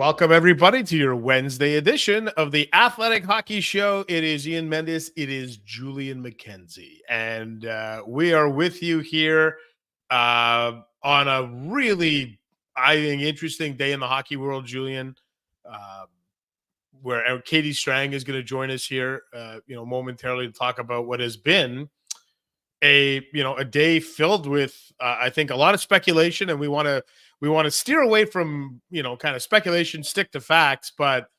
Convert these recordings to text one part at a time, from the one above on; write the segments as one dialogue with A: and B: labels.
A: Welcome, everybody, to your Wednesday edition of the Athletic Hockey Show. It is Ian Mendes. It is Julian McKenzie. And we are with you here on a really, I think, interesting day in the hockey world, Julian, where Katie Strang is going to join us here, momentarily to talk about what has been a day filled with, I think, a lot of speculation, and we want to steer away from kind of speculation, stick to facts. But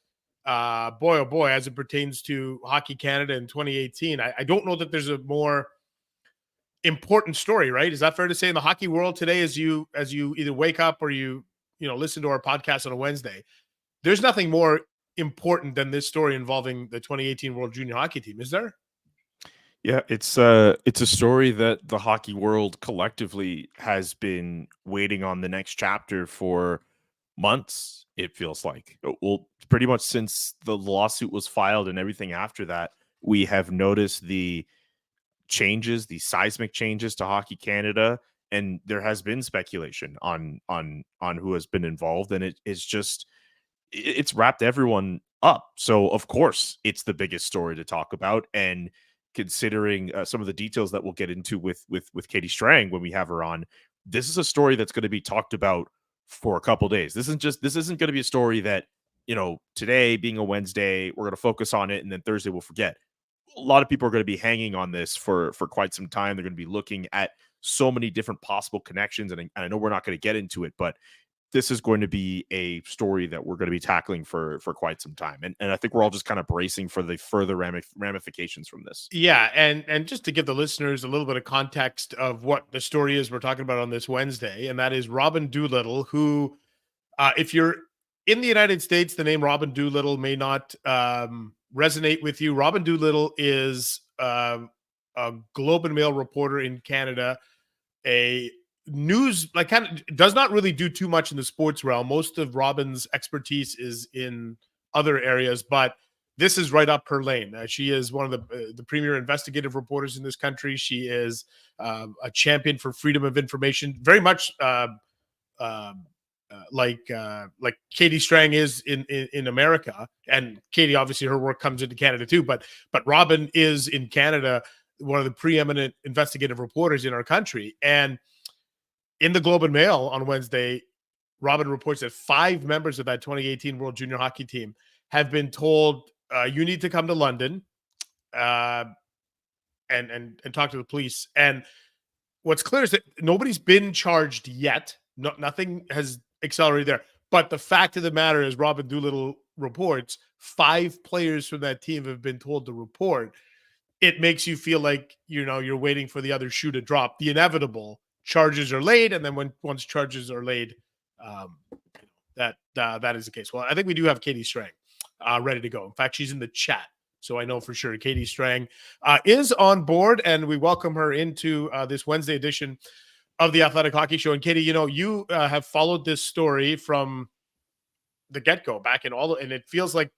A: boy, oh boy, as it pertains to Hockey Canada in 2018, I don't know that there's a more important story, right? Is that fair to say in the hockey world today, as you either wake up or you listen to our podcast on a Wednesday? There's nothing more important than this story involving the 2018 World Junior Hockey Team, is there?
B: Yeah, it's a story that the hockey world collectively has been waiting on the next chapter for months, it feels like. Well, pretty much since the lawsuit was filed and everything after that, we have noticed the changes, the seismic changes to Hockey Canada, and there has been speculation on who has been involved, and it's wrapped everyone up. So of course it's the biggest story to talk about, and considering some of the details that we'll get into with Katie Strang when we have her on, this is a story that's going to be talked about for a couple days. This isn't going to be a story that, today being a Wednesday, we're going to focus on it and then Thursday we'll forget. A lot of people are going to be hanging on this for quite some time. They're going to be looking at so many different possible connections, and I know we're not going to get into it, but this is going to be a story that we're going to be tackling for quite some time. And I think we're all just kind of bracing for the further ramifications from this.
A: Yeah. And just to give the listeners a little bit of context of what the story is we're talking about on this Wednesday, and that is Robin Doolittle, who, if you're in the United States, the name Robin Doolittle may not resonate with you. Robin Doolittle is a Globe and Mail reporter in Canada, a news, like, kind of does not really do too much in the sports realm. Most of Robin's expertise is in other areas, but this is right up her lane. She is one of the premier investigative reporters in this country. She is a champion for freedom of information, very much like Katie Strang is in America. And Katie, obviously, her work comes into Canada too. But Robin is in Canada one of the preeminent investigative reporters in our country. And in the Globe and Mail on Wednesday, Robin reports that 5 members of that 2018 World Junior Hockey Team have been told, you need to come to London and talk to the police. And what's clear is that nobody's been charged yet. Nothing has accelerated there. But the fact of the matter is, Robin Doolittle reports 5 players from that team have been told to report. It makes you feel like, you're waiting for the other shoe to drop. The inevitable charges are laid, and then once charges are laid, that is the case. Well, I think we do have Katie Strang ready to go. In fact, she's in the chat, so I know for sure Katie Strang is on board, and we welcome her into this Wednesday edition of the Athletic Hockey Show. And Katie, you have followed this story from the get-go back in and it feels like,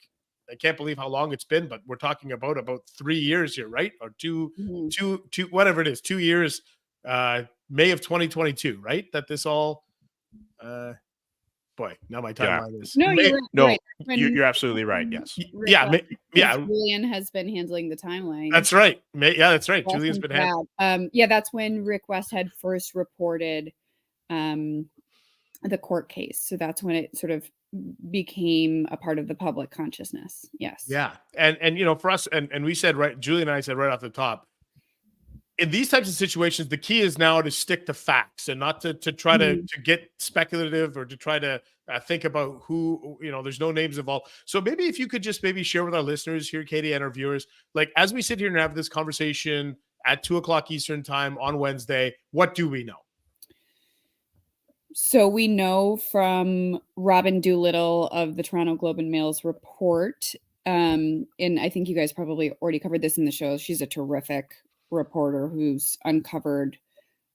A: I can't believe how long it's been, but we're talking about 3 years here, right? Or two, whatever it is, 2 years. May of 2022, right? That this all, boy, now my timeline is.
C: No, you're right.
B: You're absolutely right. Yes.
C: Julian has been handling the timeline.
A: That's right. That's right. Julian's been handling.
C: That's when Rick Westhead first reported the court case. So that's when it sort of became a part of the public consciousness. Yes.
A: Yeah. And for us, and we said, right, Julian and I said right off the top, in these types of situations, the key is now to stick to facts and not to try to get speculative or to try to think about who, there's no names involved. So maybe if you could just maybe share with our listeners here, Katie, and our viewers, like, as we sit here and have this conversation at 2:00 Eastern time on Wednesday, what do we know?
C: So we know from Robin Doolittle of the Toronto Globe and Mail's report, and I think you guys probably already covered this in the show. She's a terrific reporter who's uncovered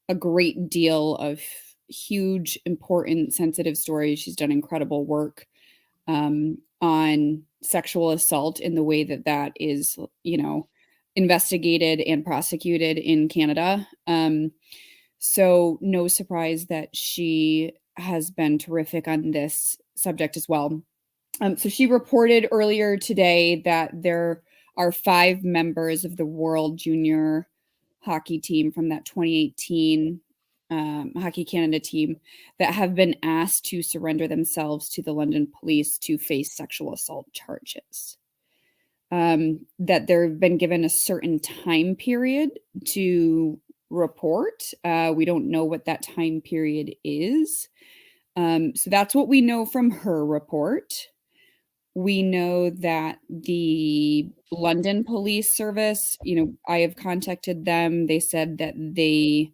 C: a great deal of huge, important, sensitive stories. She's done incredible work on sexual assault in the way that is, investigated and prosecuted in Canada. So no surprise that she has been terrific on this subject as well. So she reported earlier today that there are 5 members of the World Junior Hockey team from that 2018 Hockey Canada team that have been asked to surrender themselves to the London police to face sexual assault charges. That they've been given a certain time period to report. We don't know what that time period is. So that's what we know from her report. We know that the London Police Service, I have contacted them. They said that they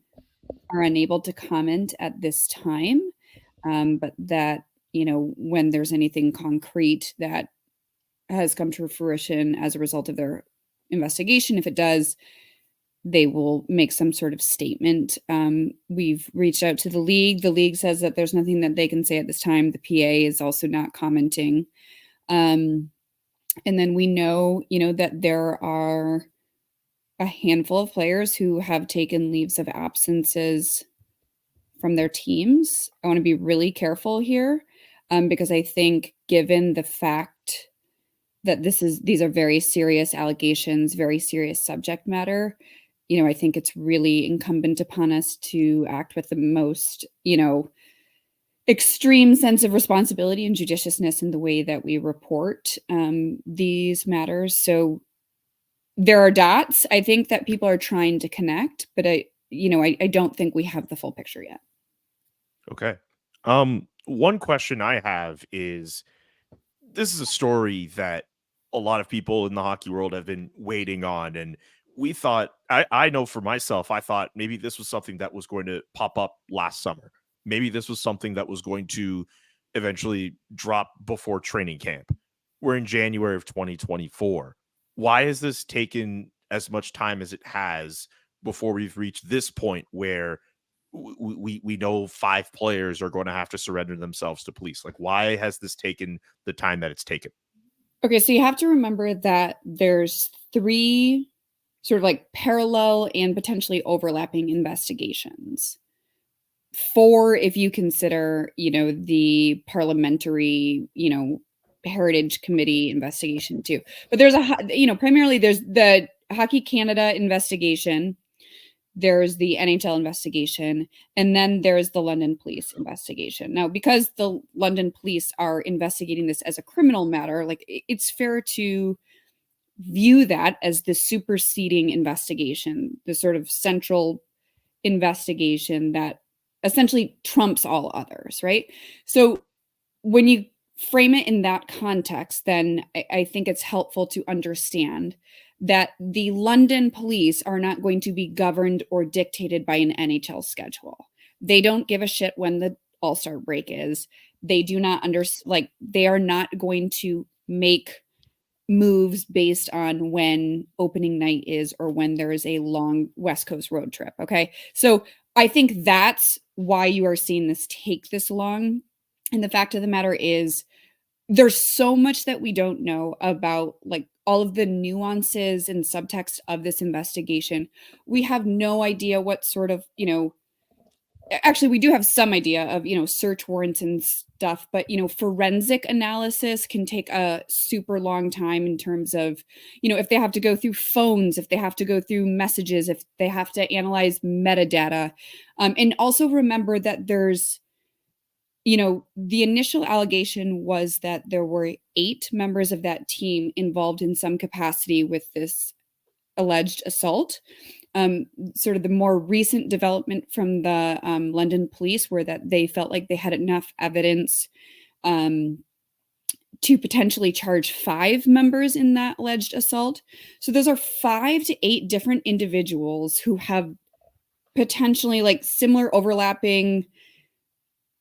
C: are unable to comment at this time, but that, when there's anything concrete that has come to fruition as a result of their investigation, if it does, they will make some sort of statement. We've reached out to the league. The league says that there's nothing that they can say at this time. The PA is also not commenting. And then we know, that there are a handful of players who have taken leaves of absences from their teams. I want to be really careful here, because I think given the fact that these are very serious allegations, very serious subject matter, I think it's really incumbent upon us to act with the most, extreme sense of responsibility and judiciousness in the way that we report these matters. So there are dots, I think, that people are trying to connect, but I don't think we have the full picture yet.
B: Okay. One question I have is, this is a story that a lot of people in the hockey world have been waiting on, and we thought, I know for myself, I thought maybe this was something that was going to pop up last summer. Maybe this was something that was going to eventually drop before training camp. We're in January of 2024. Why has this taken as much time as it has before we've reached this point where we know 5 players are going to have to surrender themselves to police? Like, why has this taken the time that it's taken?
C: Okay, so you have to remember that there's 3 sort of like parallel and potentially overlapping investigations. 4, if you consider, the parliamentary, Heritage Committee investigation too. But there's primarily there's the Hockey Canada investigation, there's the NHL investigation, and then there's the London Police investigation. Now, because the London Police are investigating this as a criminal matter, like, it's fair to view that as the superseding investigation, the sort of central investigation that essentially trumps all others, right? So when you frame it in that context, then I think it's helpful to understand that the London police are not going to be governed or dictated by an NHL schedule. They don't give a shit when the All-Star break is. They do not they are not going to make moves based on when opening night is or when there is a long West Coast road trip. Okay. So I think that's why you are seeing this take this long. And the fact of the matter is, there's so much that we don't know about, like, all of the nuances and subtext of this investigation. We have no idea what sort of, actually, we do have some idea of, search warrants and stuff, but, forensic analysis can take a super long time in terms of, if they have to go through phones, if they have to go through messages, if they have to analyze metadata. And also remember that there's, the initial allegation was that there were 8 members of that team involved in some capacity with this alleged assault. Sort of the more recent development from the London police were that they felt like they had enough evidence to potentially charge 5 members in that alleged assault. So those are 5 to 8 different individuals who have potentially, like, similar overlapping,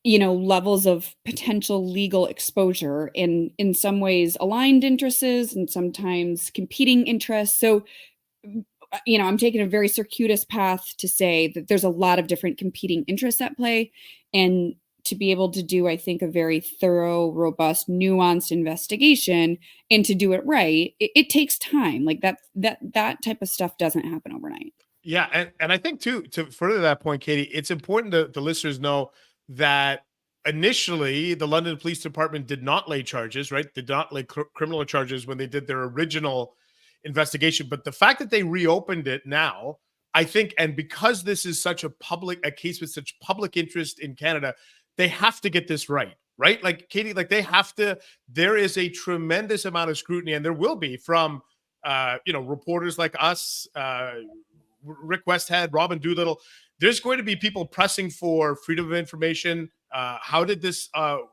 C: levels of potential legal exposure, and in some ways aligned interests and sometimes competing interests. So, I'm taking a very circuitous path to say that there's a lot of different competing interests at play, and to be able to do, I think, a very thorough, robust, nuanced investigation and to do it right, it takes time. Like, that type of stuff doesn't happen overnight.
A: Yeah, and I think too, to further that point, Katie, it's important the listeners know that initially, the London Police Department did not lay charges, right? Did not lay criminal charges when they did their original investigation. But the fact that they reopened it now, I think, and because this is such a case with such public interest in Canada, they have to get this right, right? Like Katie, like they have to. There is a tremendous amount of scrutiny, and there will be from reporters like us, Rick Westhead, Robin Doolittle. There's going to be people pressing for freedom of information. How did this? How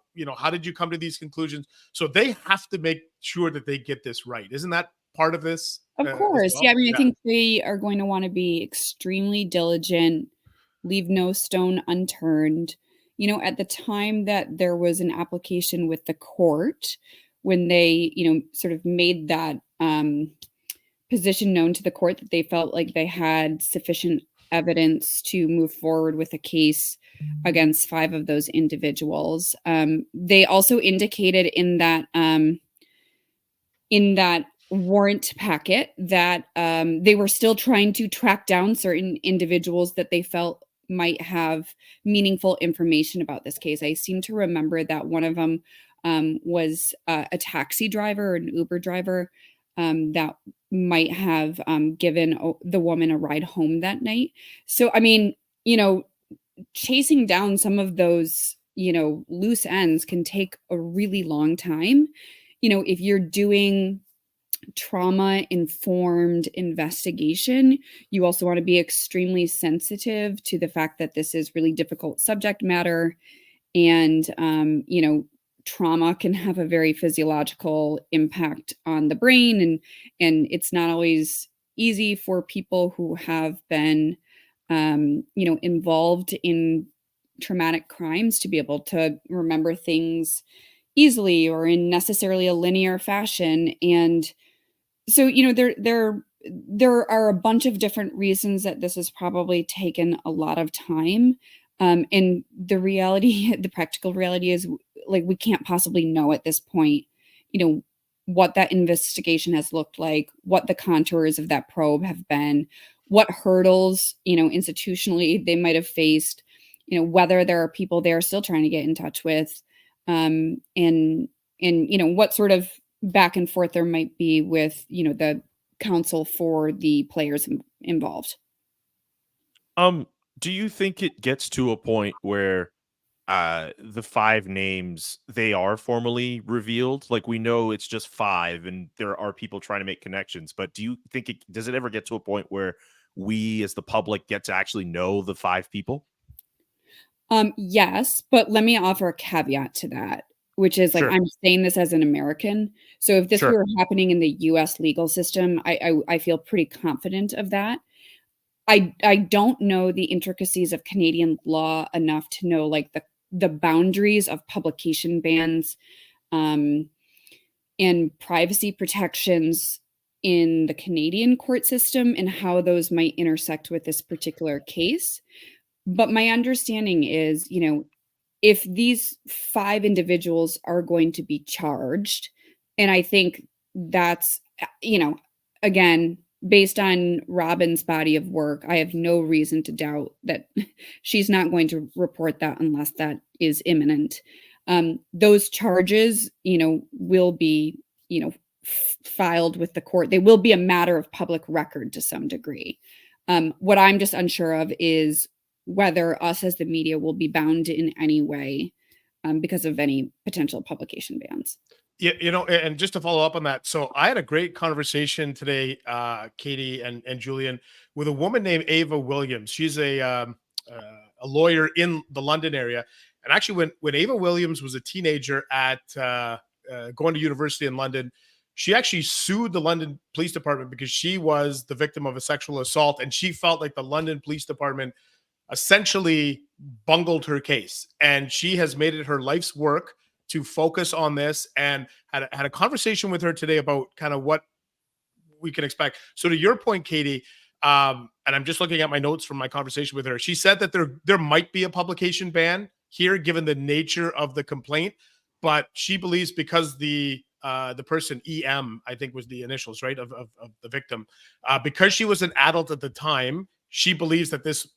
A: did you come to these conclusions? So they have to make sure that they get this right. Isn't that part of this?
C: Of course.
A: Well?
C: Yeah. I mean, I think they are going to want to be extremely diligent, leave no stone unturned. At the time that there was an application with the court, when they, sort of made that position known to the court that they felt like they had sufficient evidence to move forward with a case against 5 of those individuals. They also indicated in that warrant packet that they were still trying to track down certain individuals that they felt might have meaningful information about this case. I seem to remember that one of them was a taxi driver or an Uber driver that might have given the woman a ride home that night. So, I mean, chasing down some of those, loose ends can take a really long time. If you're doing trauma-informed investigation, you also want to be extremely sensitive to the fact that this is really difficult subject matter. And, trauma can have a very physiological impact on the brain. And it's not always easy for people who have been, involved in traumatic crimes to be able to remember things easily or in necessarily a linear fashion. And so, there are a bunch of different reasons that this has probably taken a lot of time. And the practical reality is, like, we can't possibly know at this point, what that investigation has looked like, what the contours of that probe have been, what hurdles, institutionally they might have faced, whether there are people they're still trying to get in touch with, and what sort of back and forth there might be with, the counsel for the players involved.
B: Do you think it gets to a point where the 5 names, they are formally revealed? Like, we know it's just 5 and there are people trying to make connections, but do you think does it ever get to a point where we as the public get to actually know the 5 people?
C: Yes, but let me offer a caveat to that, which is, like,
B: Sure.
C: I'm saying this as an American. So if this
B: Sure.
C: were happening in the US legal system, I feel pretty confident of that. I don't know the intricacies of Canadian law enough to know, like, the boundaries of publication bans and privacy protections in the Canadian court system and how those might intersect with this particular case. But my understanding is, if these 5 individuals are going to be charged, and I think that's, again, based on Robin's body of work, I have no reason to doubt that she's not going to report that unless that is imminent. Those charges, will be, filed with the court. They will be a matter of public record to some degree. What I'm just unsure of is whether us as the media will be bound in any way because of any potential publication bans.
A: Yeah, and just to follow up on that, so I had a great conversation today, Katie and Julian, with a woman named Ava Williams. She's a lawyer in the London area, and actually, when Ava Williams was a teenager at going to university in London, she actually sued the London Police Department because she was the victim of a sexual assault, and she felt like the London Police Department essentially bungled her case, and she has made it her life's work to focus on this, and had a conversation with her today about kind of what we can expect. So to your point, Katie, and I'm just looking at my notes from my conversation with her, she said that there might be a publication ban here given the nature of the complaint, but she believes because the person EM, I think was the initials, right, of the victim, because she was an adult at the time, she believes that this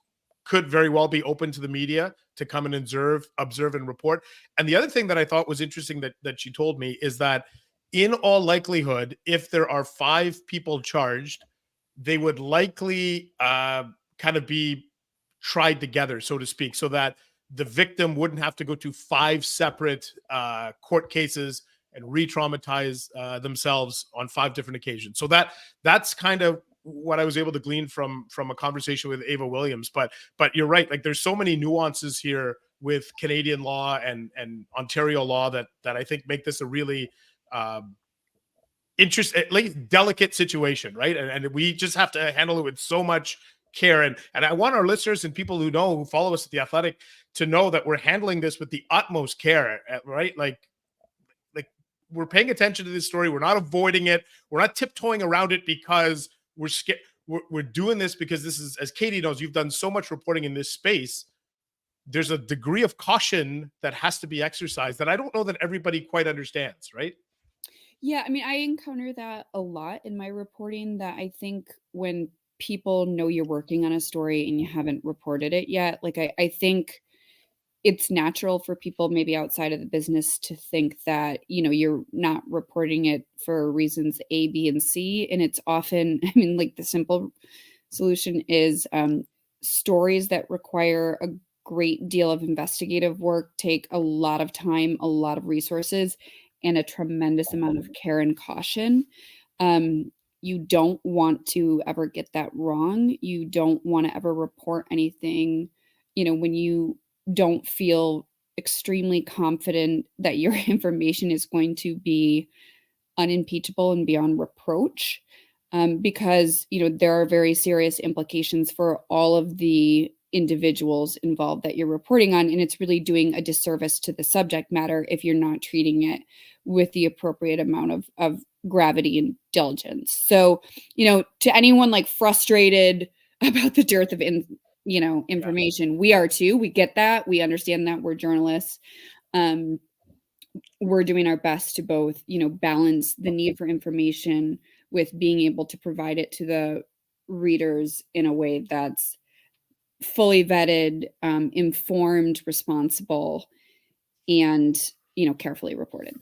A: could very well be open to the media to come and observe and report. And the other thing that I thought was interesting that she told me is that in all likelihood, if there are 5 people charged, they would likely kind of be tried together, so to speak, so that the victim wouldn't have to go to 5 separate court cases and re-traumatize themselves on 5 different occasions. So that's kind of what I was able to glean from a conversation with Ava Williams. But you're right, like there's so many nuances here with Canadian law and Ontario law that I think make this a really like delicate situation, right? And we just have to handle it with so much care. And I want our listeners and people who follow us at The Athletic to know that we're handling this with the utmost care, right? Like we're paying attention to this story. We're not avoiding it. We're not tiptoeing around it because we're scared. We're doing this because this is, as Katie knows, you've done so much reporting in this space. There's a degree of caution that has to be exercised that I don't know that everybody quite understands, right?
C: Yeah, I mean, I encounter that a lot in my reporting, that I think when people know you're working on a story and you haven't reported it yet, like I think it's natural for people maybe outside of the business to think that, you're not reporting it for reasons A, B, and C. And it's often, I mean, like the simple solution is stories that require a great deal of investigative work take a lot of time, a lot of resources, and a tremendous amount of care and caution. You don't want to ever get that wrong. You don't want to ever report anything, when you don't feel extremely confident that your information is going to be unimpeachable and beyond reproach, because there are very serious implications for all of the individuals involved that you're reporting on, and it's really doing a disservice to the subject matter if you're not treating it with the appropriate amount of gravity and diligence. So, to anyone like frustrated about the dearth of information, we are too. We get that. We understand that. We're journalists. We're doing our best to both, balance the need for information with being able to provide it to the readers in a way that's fully vetted, informed, responsible, and, carefully reported.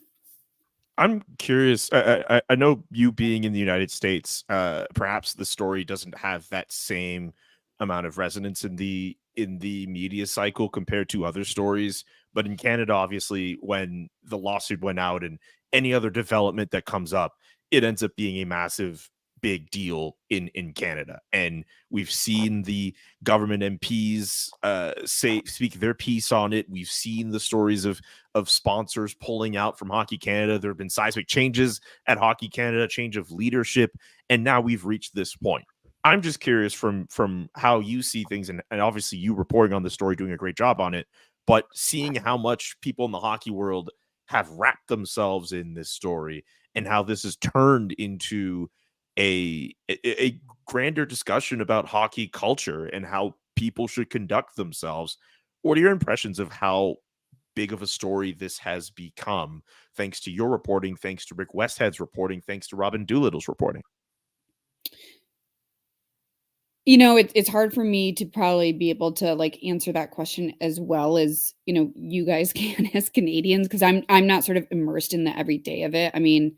B: I'm curious. I know you being in the United States, perhaps the story doesn't have that same amount of resonance in the media cycle compared to other stories. But in Canada, obviously, when the lawsuit went out and any other development that comes up, it ends up being a massive, big deal in Canada. And we've seen the government MPs speak their piece on it. We've seen the stories of sponsors pulling out from Hockey Canada. There have been seismic changes at Hockey Canada, change of leadership, and now we've reached this point. I'm just curious from how you see things, and obviously you reporting on the story, doing a great job on it, but seeing how much people in the hockey world have wrapped themselves in this story and how this has turned into a grander discussion about hockey culture and how people should conduct themselves. What are your impressions of how big of a story this has become, thanks to your reporting, thanks to Rick Westhead's reporting, thanks to Robin Doolittle's reporting?
C: It's hard for me to probably be able to answer that question as well as, you guys can as Canadians, because I'm not sort of immersed in the everyday of it. I mean,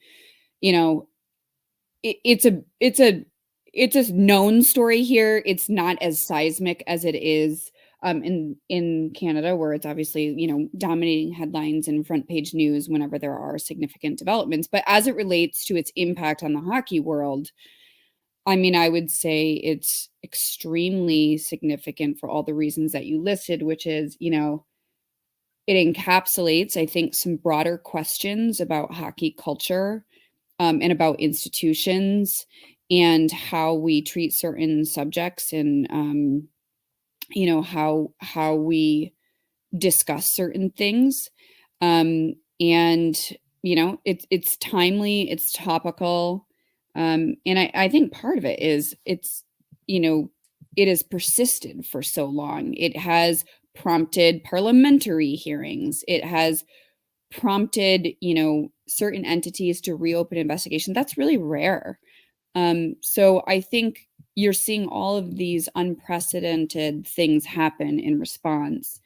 C: it's a known story here. It's not as seismic as it is in Canada, where it's obviously, dominating headlines and front page news whenever there are significant developments. But as it relates to its impact on the hockey world, I mean, I would say it's extremely significant for all the reasons that you listed, which is, it encapsulates, I think, some broader questions about hockey culture, and about institutions and how we treat certain subjects, and, how we discuss certain things. And, it's timely, it's topical. And I think part of it is it has persisted for so long. It has prompted parliamentary hearings. It has prompted, certain entities to reopen investigation. That's really rare. So I think you're seeing all of these unprecedented things happen in response.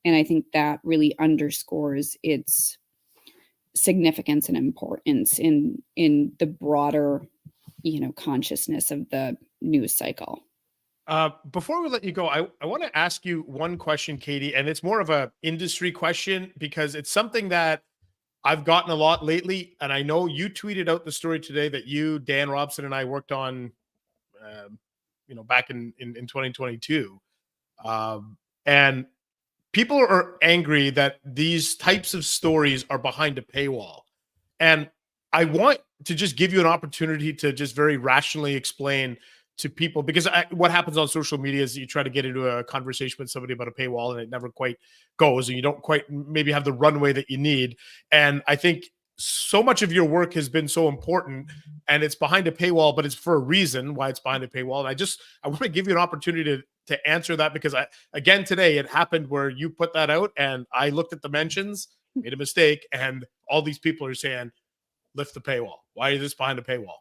C: And I think that really underscores its significance and importance in the broader, consciousness of the news cycle.
A: Before we let you go, I want to ask you one question, Katie, and it's more of a industry question because it's something that I've gotten a lot lately. And I know you tweeted out the story today that you, Dan Robson, and I worked on, back in 2022. And people are angry that these types of stories are behind a paywall. And I want to just give you an opportunity to just very rationally explain to people, because what happens on social media is you try to get into a conversation with somebody about a paywall and it never quite goes, and you don't quite maybe have the runway that you need. And I think so much of your work has been so important, and it's behind a paywall, but it's for a reason why it's behind a paywall. And I want to give you an opportunity to answer that, because again, today it happened where you put that out and I looked at the mentions, made a mistake, and all these people are saying, lift the paywall. Why is this behind a paywall?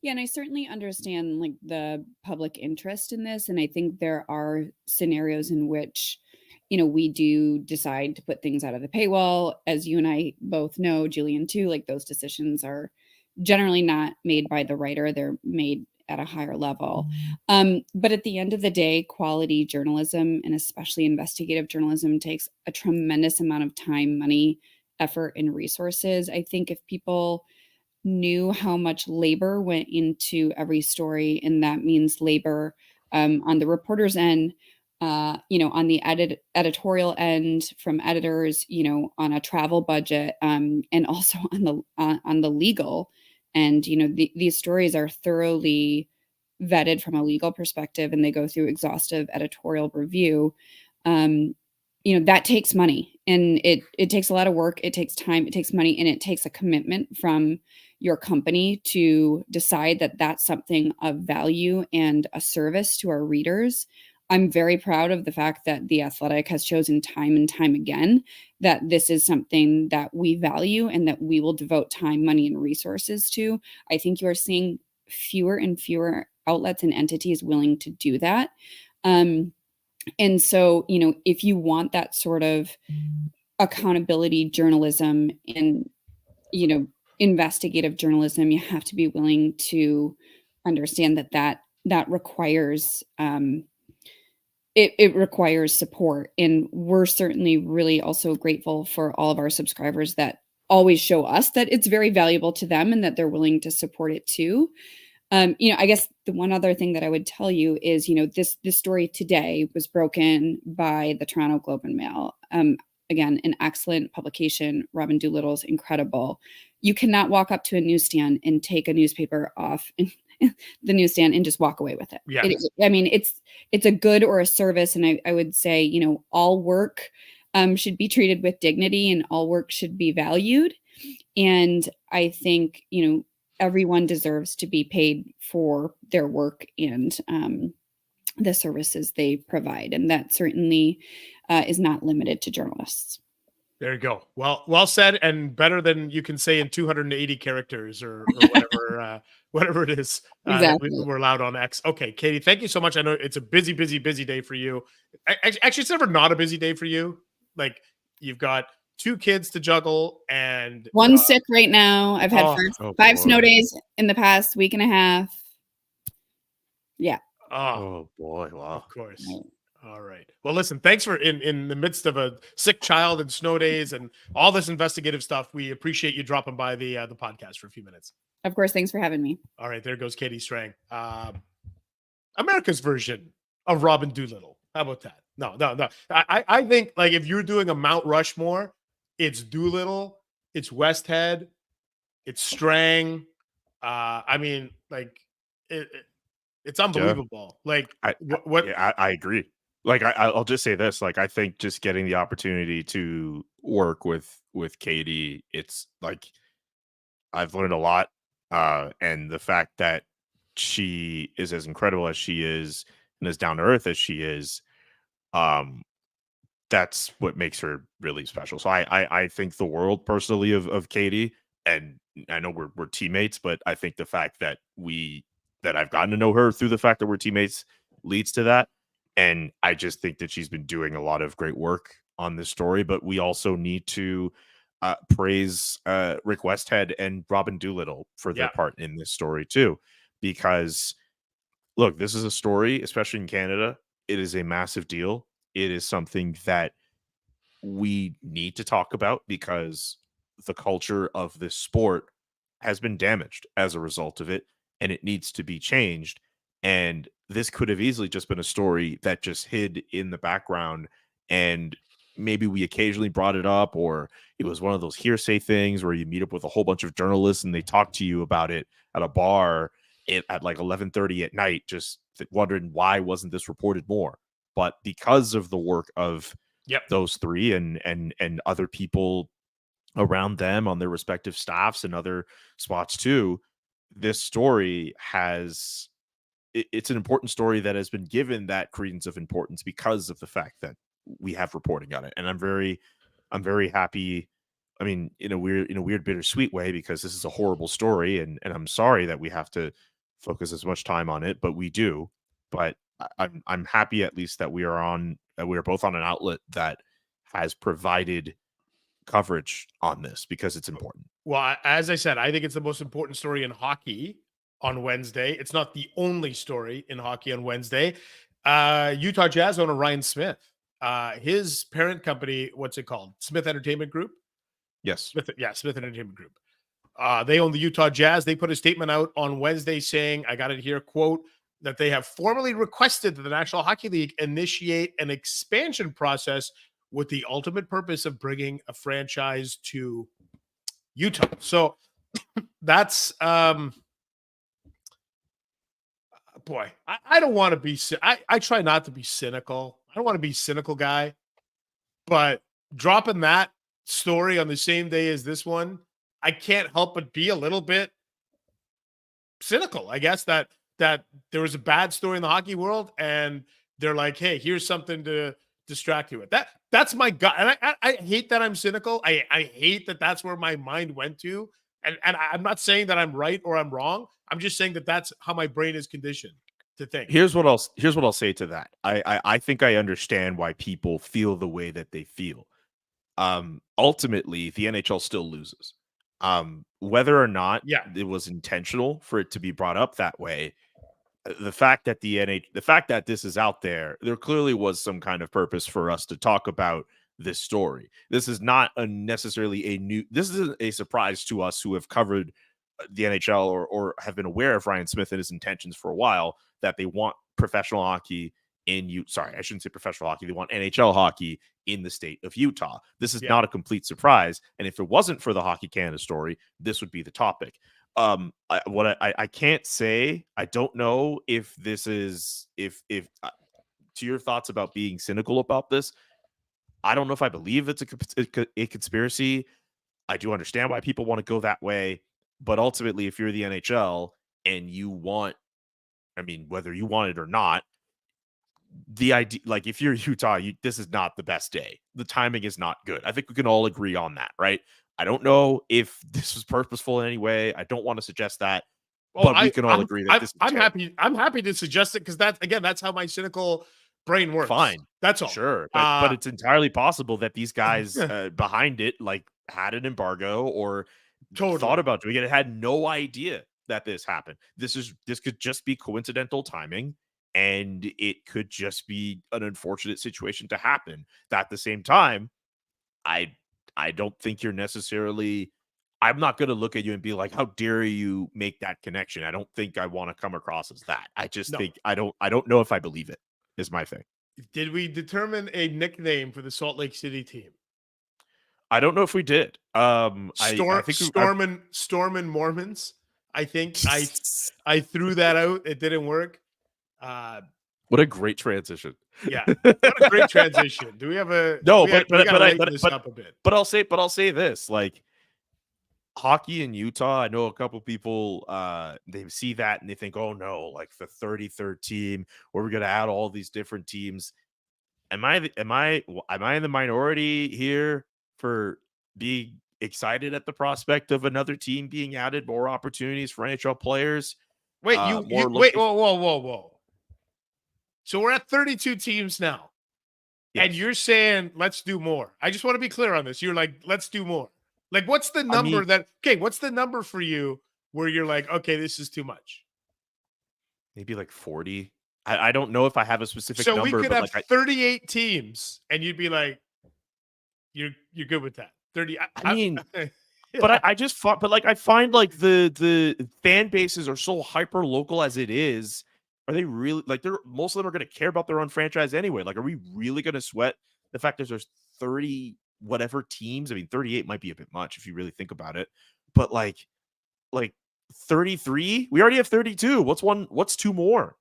C: Yeah, and I certainly understand like the public interest in this. And I think there are scenarios in which, we do decide to put things out of the paywall. As you and I both know, Julian too, like those decisions are generally not made by the writer. They're made at a higher level. But at the end of the day, quality journalism, and especially investigative journalism, takes a tremendous amount of time, money, effort, and resources. I think if people knew how much labor went into every story, and that means labor on the reporter's end, on the editorial end from editors, on a travel budget, and also on the legal. And these stories are thoroughly vetted from a legal perspective, and they go through exhaustive editorial review. That takes money, and it takes a lot of work. It takes time, it takes money, and it takes a commitment from your company to decide that that's something of value and a service to our readers. I'm very proud of the fact that The Athletic has chosen time and time again that this is something that we value and that we will devote time, money, and resources to. I think you are seeing fewer and fewer outlets and entities willing to do that. And so, if you want that sort of accountability journalism and, investigative journalism, you have to be willing to understand that requires, it requires support. And we're certainly really also grateful for all of our subscribers that always show us that it's very valuable to them and that they're willing to support it too. I guess the one other thing that I would tell you is, this story today was broken by the Toronto Globe and Mail. Again, an excellent publication. Robin Doolittle's incredible. You cannot walk up to a newsstand and take a newspaper off the newsstand and just walk away with it.
A: Yeah.
C: It's a good or a service. And I would say, all work should be treated with dignity, and all work should be valued. And I think, everyone deserves to be paid for their work and the services they provide. And that certainly is not limited to journalists.
A: There you go. Well said, and better than you can say in 280 characters or whatever, whatever it is
C: Exactly.
A: we're allowed on X. Okay, Katie, thank you so much. I know it's a busy day for you. Actually, it's never not a busy day for you. Like, you've got 2 kids to juggle, and
C: one's sick right now. I've had five snow days in the past week and a half. Yeah.
B: Oh boy. Wow.
A: Of course. Right. All right. Well, listen, thanks for in the midst of a sick child and snow days and all this investigative stuff. We appreciate you dropping by the podcast for a few minutes.
C: Of course. Thanks for having me.
A: All right. There goes Katie Strang. America's version of Robin Doolittle. How about that? No. I think, like, if you're doing a Mount Rushmore, it's Doolittle, it's Westhead, it's Strang. I mean, like, it's unbelievable.
B: Yeah.
A: Like,
B: I agree. Like, I'll just say this. Like, I think just getting the opportunity to work with Katie, it's like I've learned a lot. And the fact that she is as incredible as she is and as down to earth as she is, that's what makes her really special. So I think the world personally of Katie, and I know we're teammates, but I think the fact that I've gotten to know her through the fact that we're teammates leads to that. And I just think that she's been doing a lot of great work on this story. But we also need to praise Rick Westhead and Robin Doolittle for their
A: Yeah.
B: part in this story too, because look, this is a story, especially in Canada. It is a massive deal. It is something that we need to talk about because the culture of this sport has been damaged as a result of it, and it needs to be changed. And this could have easily just been a story that just hid in the background, and maybe we occasionally brought it up, or it was one of those hearsay things where you meet up with a whole bunch of journalists and they talk to you about it at a bar at like 11:30 at night, just wondering why wasn't this reported more. But because of the work of those three and other people around them on their respective staffs and other spots too, this story it's an important story that has been given that credence of importance because of the fact that we have reporting on it. And I'm very happy. I mean, in a weird bittersweet way, because this is a horrible story, and I'm sorry that we have to focus as much time on it, but we do. But I'm happy at least that we are both on an outlet that has provided coverage on this because it's important.
A: Well, as I said, I think it's the most important story in hockey on Wednesday. It's not the only story in hockey on Wednesday. Utah Jazz owner Ryan Smith, his parent company, what's it called? Smith Entertainment Group?
B: Yes.
A: Smith Entertainment Group. They own the Utah Jazz. They put a statement out on Wednesday saying, I got it here, quote, that they have formally requested that the National Hockey League initiate an expansion process with the ultimate purpose of bringing a franchise to Utah. So that's boy, I don't want to be I try not to be cynical. I don't want to be cynical guy, but dropping that story on the same day as this one, I can't help but be a little bit cynical. I guess that there was a bad story in the hockey world and they're like, hey, here's something to distract you with. That's my gut. And I hate that I'm cynical. I hate that that's where my mind went to. And I'm not saying that I'm right or I'm wrong. I'm just saying that that's how my brain is conditioned to think.
B: Here's what I'll say to that. I think I understand why people feel the way that they feel. Ultimately, the NHL still loses. Whether or not it was intentional for it to be brought up that way, the fact that the fact that this is out there clearly was some kind of purpose for us to talk about this story. This is not necessarily this isn't a surprise to us who have covered the NHL or have been aware of Ryan Smith and his intentions for a while, that they want professional hockey sorry, I shouldn't say professional hockey. They want NHL hockey in the state of Utah. This is not a complete surprise. And if it wasn't for the Hockey Canada story, this would be the topic. I can't say, I don't know if this is, if to your thoughts about being cynical about this, I don't know if I believe it's a conspiracy. I do understand why people want to go that way, but ultimately, if you're the NHL and you want, I mean, whether you want it or not, the idea, like if you're Utah, this is not the best day. The timing is not good. I think we can all agree on that, right? I don't know if this was purposeful in any way. I don't want to suggest that, but we can all agree that this is
A: terrible. I'm happy to suggest it because that's how my cynical brain works.
B: Fine.
A: That's all.
B: Sure. But it's entirely possible that these guys behind it, like, had an embargo or thought about doing it and had no idea that this happened. This could just be coincidental timing. And it could just be an unfortunate situation to happen. That at the same time, I don't think you're necessarily, I'm not going to look at you and be like, how dare you make that connection? I don't think I want to come across as that. I just think I don't know if I believe it is my thing.
A: Did we determine a nickname for the Salt Lake City team?
B: I don't know if we did. I think
A: Storm and Mormons. I think I threw that out. It didn't work.
B: What a great transition.
A: Yeah, what a great transition. Do we have a
B: no?
A: We
B: but
A: this up a bit.
B: But I'll say this: like, hockey in Utah, I know a couple people they see that and they think, oh no, like the 33rd team, where we're gonna add all these different teams. Am I in the minority here for being excited at the prospect of another team being added, more opportunities for NHL players.
A: Wait, wait, whoa. So we're at 32 teams now.
B: Yes.
A: And you're saying, let's do more. I just want to be clear on this. You're like, let's do more. Like, what's the number what's the number for you where you're like, okay, this is too much?
B: Maybe like 40. I don't know if I have a specific number.
A: So we could have
B: like
A: 38 teams and you'd be like, you're good with that. 30.
B: I mean,
A: yeah.
B: but I just thought, but like, I find like the fan bases are so hyper local as it is. Are they really like most of them are going to care about their own franchise anyway? Like, are we really going to sweat the fact that there's 30 whatever teams? I mean, 38 might be a bit much if you really think about it, but like 33, we already have 32. What's two more?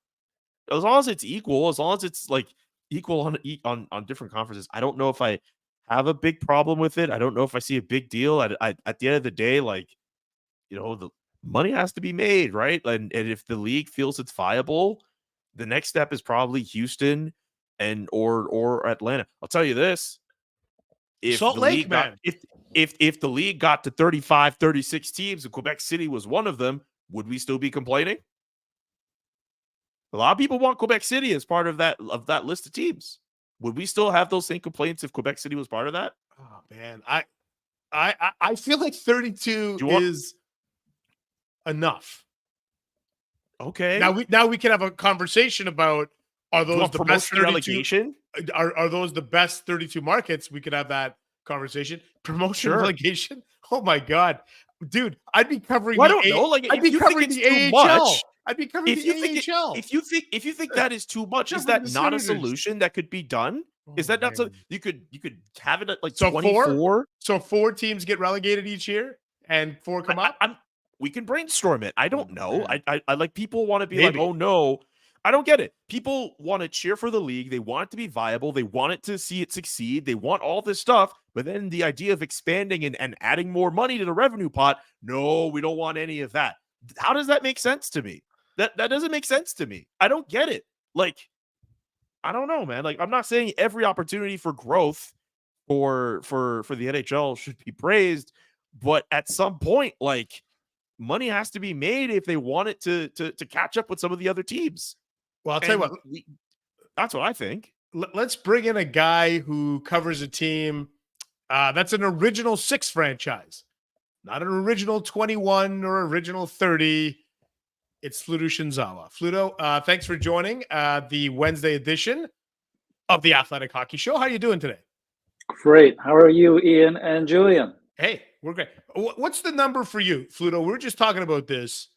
B: As long as it's equal, as long as it's like equal on different conferences, I don't know if I have a big problem with it. I don't know if I see a big deal. At the end of the day, like, the money has to be made, right? And if the league feels it's viable, the next step is probably Houston or Atlanta. I'll tell you this: if
A: Salt
B: the
A: Lake,
B: league
A: man.
B: if the league got to 35, 36 teams and Quebec City was one of them, would we still be complaining? A lot of people want Quebec City as part of that list of teams. Would we still have those same complaints if Quebec City was part of that?
A: Oh man, I feel like 32 is enough.
B: Okay.
A: Now we can have a conversation about, are those the best 32
B: relegation?
A: Are those the best 32 markets? We could have that conversation. Promotion, relegation. Oh my god, dude! I'd be covering.
B: I don't know. Like,
A: I'd be covering the AHL.
B: Much,
A: I'd be covering the AHL.
B: If you think that is too much, is that not a solution that could be done? Is that not so? You could have it at like 24.
A: So 4 teams get relegated each year, and 4 come up.
B: We can brainstorm it. I don't know.
A: Man.
B: I like, people want to be like, oh no. I don't get it. People want to cheer for the league. They want it to be viable. They want it to see it succeed. They want all this stuff. But then the idea of expanding and adding more money to the revenue pot, no, we don't want any of that. How does that make sense to me? That doesn't make sense to me. I don't get it. Like, I don't know, man. Like, I'm not saying every opportunity for growth for the NHL should be praised, but at some point, like, money has to be made if they want it to catch up with some of the other teams.
A: Well, I'll tell you what.
B: That's what I think.
A: Let's bring in a guy who covers a team that's an original 6 franchise, not an original 21 or original 30. It's Fluto Shinzawa. Fluto, thanks for joining the Wednesday edition of the Athletic Hockey Show. How are you doing today?
D: Great. How are you, Ian and Julian?
A: Hey, we're great. What's the number for you, Fluto? We were just talking about this.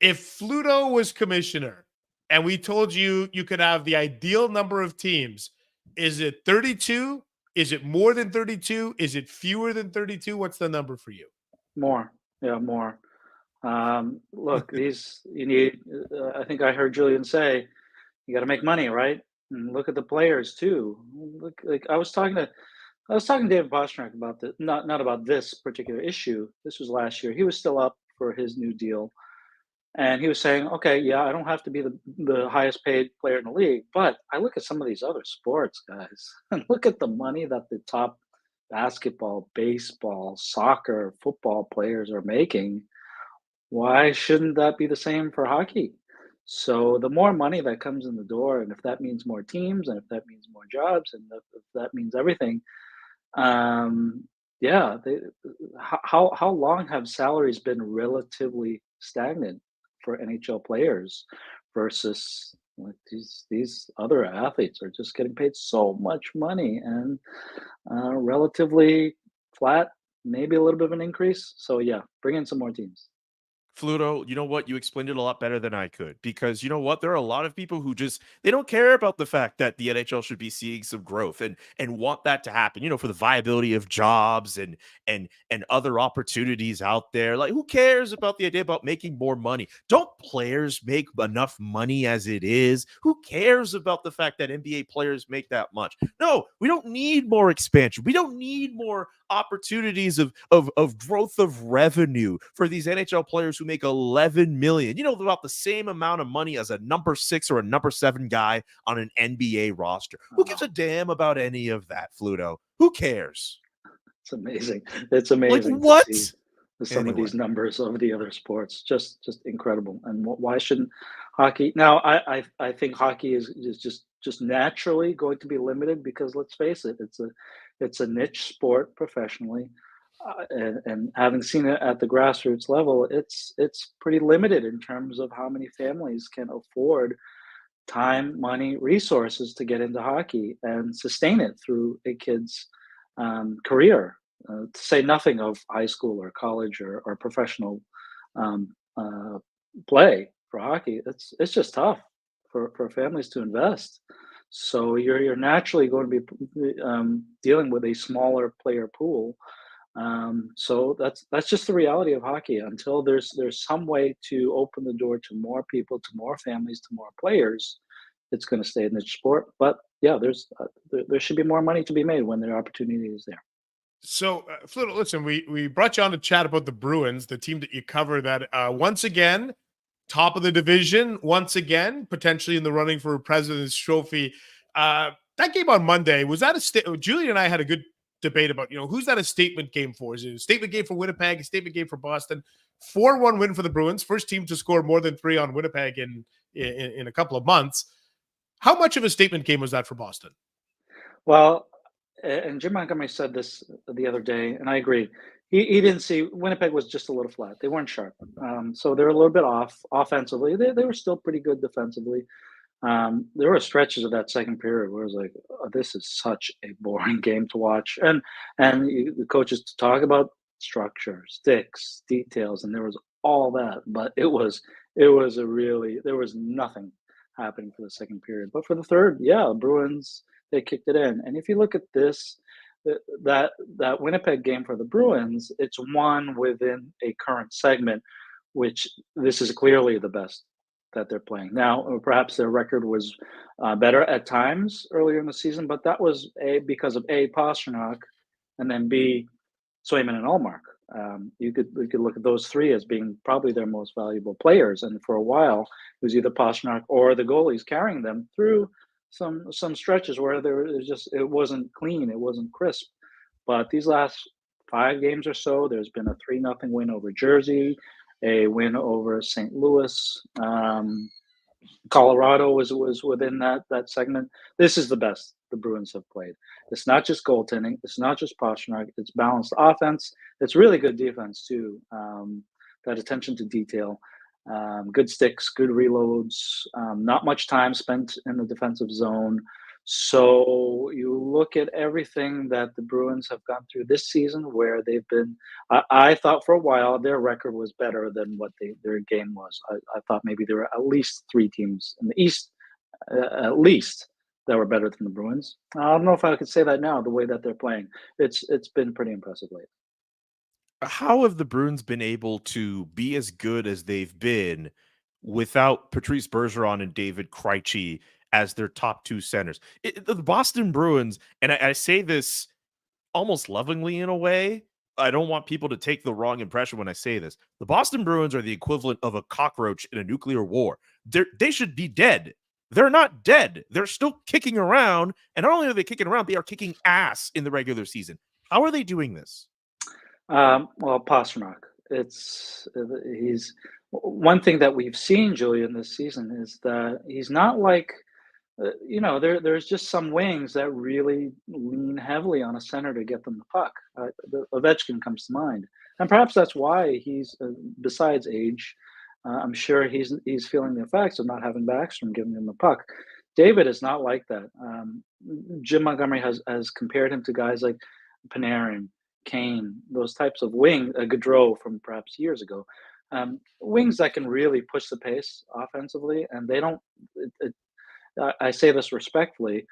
A: If Fluto was commissioner and we told you could have the ideal number of teams, is it 32? Is it more than 32? Is it fewer than 32? What's the number for you?
D: More. Yeah, more. Look, you need, I think I heard Julian say, you got to make money, right? And look at the players too. Look, like I was talking to David Pastrnak about this, not about this particular issue. This was last year. He was still up for his new deal. And he was saying, okay, yeah, I don't have to be the highest paid player in the league, but I look at some of these other sports, guys, and look at the money that the top basketball, baseball, soccer, football players are making. Why shouldn't that be the same for hockey? So the more money that comes in the door, and if that means more teams, and if that means more jobs, and if that means everything, yeah, how long have salaries been relatively stagnant for NHL players versus like these other athletes are just getting paid so much money and relatively flat, maybe a little bit of an increase. So yeah, bring in some more teams.
B: Fluto, you know what? You explained it a lot better than I could, because you know what? There are a lot of people who they don't care about the fact that the NHL should be seeing some growth and want that to happen, for the viability of jobs and other opportunities out there. Like, who cares about the idea about making more money? Don't players make enough money as it is? Who cares about the fact that NBA players make that much? No, we don't need more expansion. We don't need more opportunities of growth of revenue for these NHL players who make 11 million, about the same amount of money as a number 6 or a number 7 guy on an NBA roster. Who gives a damn about any of that, Fluto? Who cares?
D: It's amazing. It's amazing to
B: what?
D: see some of these
B: Anyway.
D: numbers of the other sports. Some of these
B: Anyway.
D: numbers of the other sports, just incredible. And why shouldn't hockey? Now, I think hockey is just naturally going to be limited because let's face it, it's a niche sport professionally, and having seen it at the grassroots level, it's pretty limited in terms of how many families can afford time, money, resources to get into hockey and sustain it through a kid's career. To say nothing of high school or college or professional um, play for hockey, it's just tough for families to invest. So you're naturally going to be dealing with a smaller player pool. So that's just the reality of hockey. Until there's some way to open the door to more people, to more families, to more players, it's going to stay a niche sport. But yeah, there should be more money to be made when the opportunity is there.
A: So, Fluto, listen, we brought you on to chat about the Bruins, the team that you cover. That once again, top of the division, once again, potentially in the running for a President's Trophy. That game on Monday, was that Julian and I had a good debate about, who's that a statement game for? Is it a statement game for Winnipeg, a statement game for Boston? 4-1 win for the Bruins, first team to score more than 3 on Winnipeg in a couple of months. How much of a statement game was that for Boston?
D: Well, and Jim Montgomery said this the other day, and I agree. He didn't see Winnipeg was just a little flat. They weren't sharp. So they're a little bit off offensively. They were still pretty good defensively. There were stretches of that second period where it was like, oh, this is such a boring game to watch. And the coaches talk about structure, sticks, details, and there was all that. But it was there was nothing happening for the second period. But for the third, yeah, Bruins, they kicked it in. And if you look at this, that Winnipeg game for the Bruins, it's one within a current segment, which this is clearly the best that they're playing. Now, perhaps their record was better at times earlier in the season, but that was because of A, Pastrnak, and then B, Swayman and Ullmark. You could look at those three as being probably their most valuable players, and for a while it was either Pastrnak or the goalies carrying them through some stretches where it wasn't clean, it wasn't crisp. But these last 5 games or so, there's been a 3-0 win over Jersey, a win over St. Louis. Colorado was within that segment. This is the best the Bruins have played. It's not just goaltending. It's not just Pastrnak. It's balanced offense. It's really good defense too. That attention to detail, good sticks, good reloads. Not much time spent in the defensive zone. So you look at everything that the Bruins have gone through this season, where they've been. I thought for a while their record was better than what their game was. I thought maybe there were at least 3 teams in the East, at least, that were better than the Bruins. I don't know if I could say that now. The way that they're playing, it's been pretty impressive lately.
B: How have the Bruins been able to be as good as they've been without Patrice Bergeron and David Krejci as their top 2 centers? The Boston Bruins, and I say this almost lovingly in a way, I don't want people to take the wrong impression when I say this. The Boston Bruins are the equivalent of a cockroach in a nuclear war. They should be dead. They're not dead. They're still kicking around, and not only are they kicking around, they are kicking ass in the regular season. How are they doing this?
D: Well, Pastrnak. He's one thing that we've seen, Julian, this season is that he's not like there's just some wings that really lean heavily on a center to get them the puck. Ovechkin comes to mind, and perhaps that's why he's besides age. I'm sure he's feeling the effects of not having Backstrom giving him the puck. David is not like that. Jim Montgomery has compared him to guys like Panarin, Kane, those types of wing, Gaudreau from perhaps years ago, wings that can really push the pace offensively, and they don't. I say this respectfully,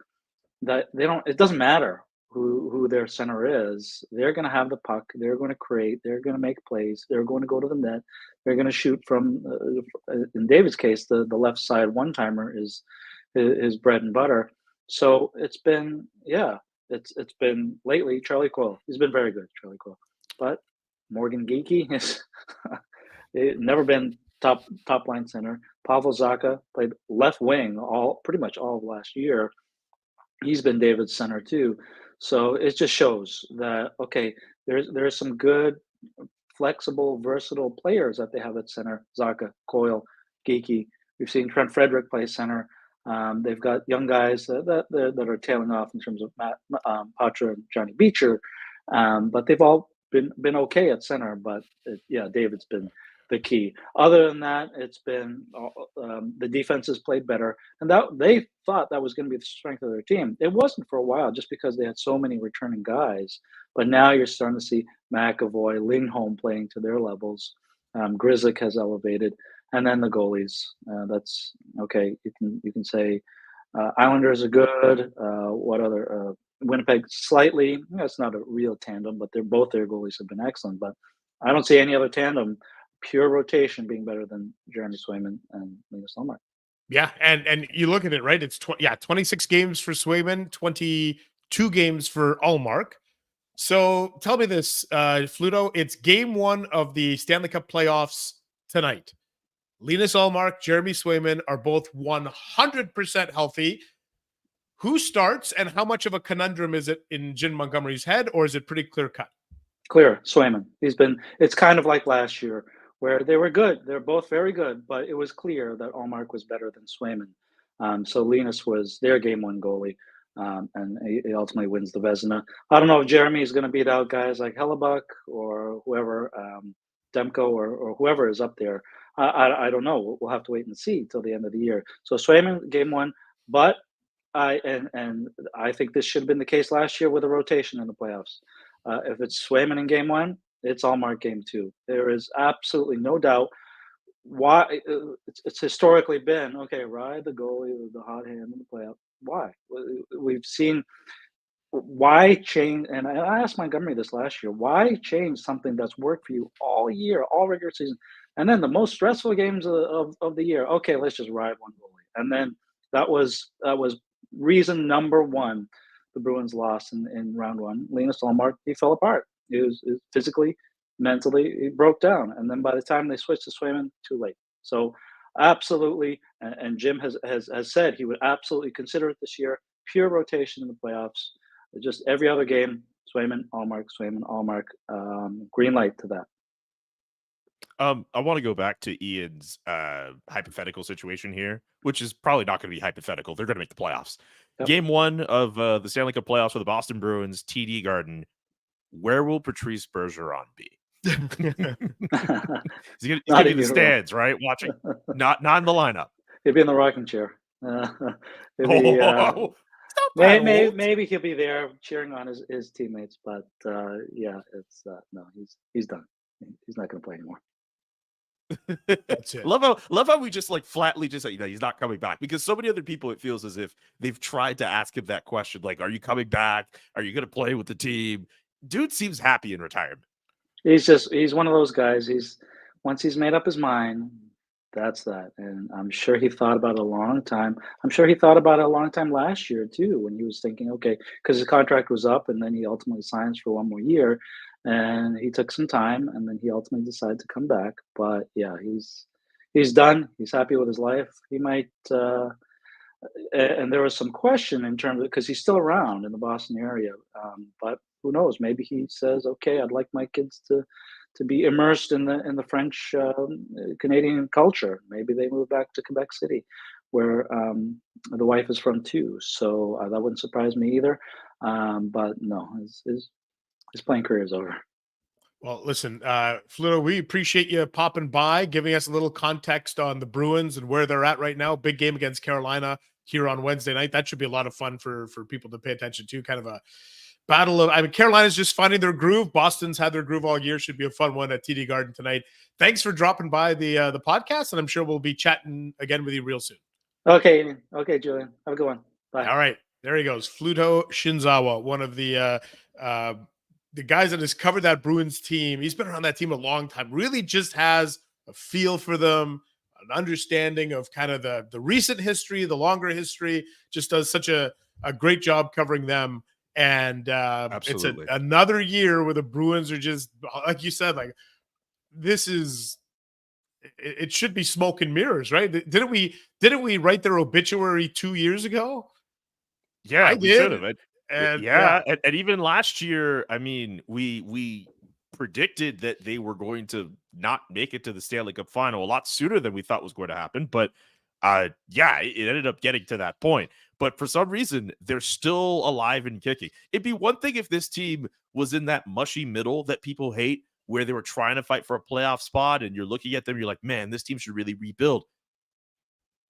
D: that they don't. It doesn't matter who their center is. They're going to have the puck. They're going to create. They're going to make plays. They're going to go to the net. They're going to shoot from. In David's case, the left side one timer is his bread and butter. So it's been It's been lately Charlie Coyle. He's been very good, Charlie Coyle. But Morgan Geekie has never been top line center. Pavel Zacha played left wing pretty much all of last year. He's been David's center too. So it just shows that, okay, there's some good, flexible, versatile players that they have at center. Zaka, Coyle, Geeky. We've seen Trent Frederick play center. They've got young guys that are tailing off in terms of Matt Patra and Johnny Beecher, but they've all been okay at center. But David's been the key. Other than that, it's been the defense has played better, and that they thought that was going to be the strength of their team. It wasn't for a while, just because they had so many returning guys. But now you're starting to see McAvoy, Lindholm playing to their levels. Grzelcyk has elevated, and then the goalies. That's okay. You can say Islanders are good. What other? Winnipeg slightly. That's not a real tandem, but both their goalies have been excellent. But I don't see any other tandem, pure rotation, being better than Jeremy Swayman and Linus Ullmark.
A: Yeah, and you look at it, right? It's 26 games for Swayman, 22 games for Ullmark. So tell me this, Fluto, it's game 1 of the Stanley Cup playoffs tonight. Linus Ullmark, Jeremy Swayman are both 100% healthy. Who starts, and how much of a conundrum is it in Jim Montgomery's head, or is it pretty clear cut?
D: Clear, Swayman. It's kind of like last year, where they were good. They're both very good, but it was clear that Ullmark was better than Swayman. So Linus was their game 1 goalie. And he ultimately wins the Vezina. I don't know if Jeremy is going to beat out guys like Hellebuck or whoever, Demko or whoever is up there. I don't know. We'll have to wait and see till the end of the year. So Swayman, game 1, but I think this should have been the case last year with a rotation in the playoffs. If it's Swayman in game 1, it's Ullmark game 2. There is absolutely no doubt. Why it's historically been okay. Ride the goalie with the hot hand in the playoff. Why? We've seen why change, and I asked Montgomery this last year. Why change something that's worked for you all year, all regular season, and then the most stressful games of the year? Okay, let's just ride one goalie, and then that was reason number 1. The Bruins lost in round 1. Linus Ullmark, he fell apart. It was physically, mentally, he broke down, and then by the time they switched to Swayman, too late. So absolutely, and Jim has said he would absolutely consider it this year. Pure rotation in the playoffs, just every other game. Swayman, Ullmark. Green light to that.
B: I want to go back to Ian's hypothetical situation here, which is probably not going to be hypothetical. They're going to make the playoffs. Yep. Game 1 of the Stanley Cup playoffs for the Boston Bruins, TD Garden. Where will Patrice Bergeron be? He's going to be in the stands, right? Watching, not in the lineup.
D: He'll be in the rocking chair. Maybe he'll be there cheering on his teammates, but it's no, he's done. He's not going to play anymore.
B: That's it. Love how we just like flatly just say he's not coming back, because so many other people, it feels as if they've tried to ask him that question, like, are you coming back? Are you going to play with the team? Dude seems happy in retirement.
D: He's one of those guys. Once he's made up his mind, that's that. And I'm sure he thought about it a long time. I'm sure he thought about it a long time last year too, when he was thinking, okay, because his contract was up, and then he ultimately signs for 1 more year, and he took some time, and then he ultimately decided to come back. But yeah, he's done. He's happy with his life. He might. And there was some question in terms of, because he's still around in the Boston area, but who knows? Maybe he says, "Okay, I'd like my kids to be immersed in the French Canadian culture." Maybe they move back to Quebec City, where the wife is from too. So that wouldn't surprise me either. But no, his playing career is over.
A: Well, listen, Fluto, we appreciate you popping by, giving us a little context on the Bruins and where they're at right now. Big game against Carolina here on Wednesday night. That should be a lot of fun for people to pay attention to. Kind of a battle of, Carolina's just finding their groove. Boston's had their groove all year. Should be a fun one at TD Garden tonight. Thanks for dropping by the podcast, and I'm sure we'll be chatting again with you real soon.
D: Okay, Julian. Have a good one. Bye.
A: All right, there he goes. Fluto Shinzawa, one of the guys that has covered that Bruins team. He's been around that team a long time. Really just has a feel for them, an understanding of kind of the recent history, the longer history. Just does such a great job covering them. And it's another year where the Bruins are just, like you said, like this is, it should be smoke and mirrors, right? Didn't we write their obituary 2 years ago?
B: Yeah, we should have.
A: And
B: and even last year, I mean, we predicted that they were going to not make it to the Stanley Cup final a lot sooner than we thought was going to happen. But it ended up getting to that point. But for some reason, they're still alive and kicking. It'd be one thing if this team was in that mushy middle that people hate, where they were trying to fight for a playoff spot, and you're looking at them, you're like, man, this team should really rebuild.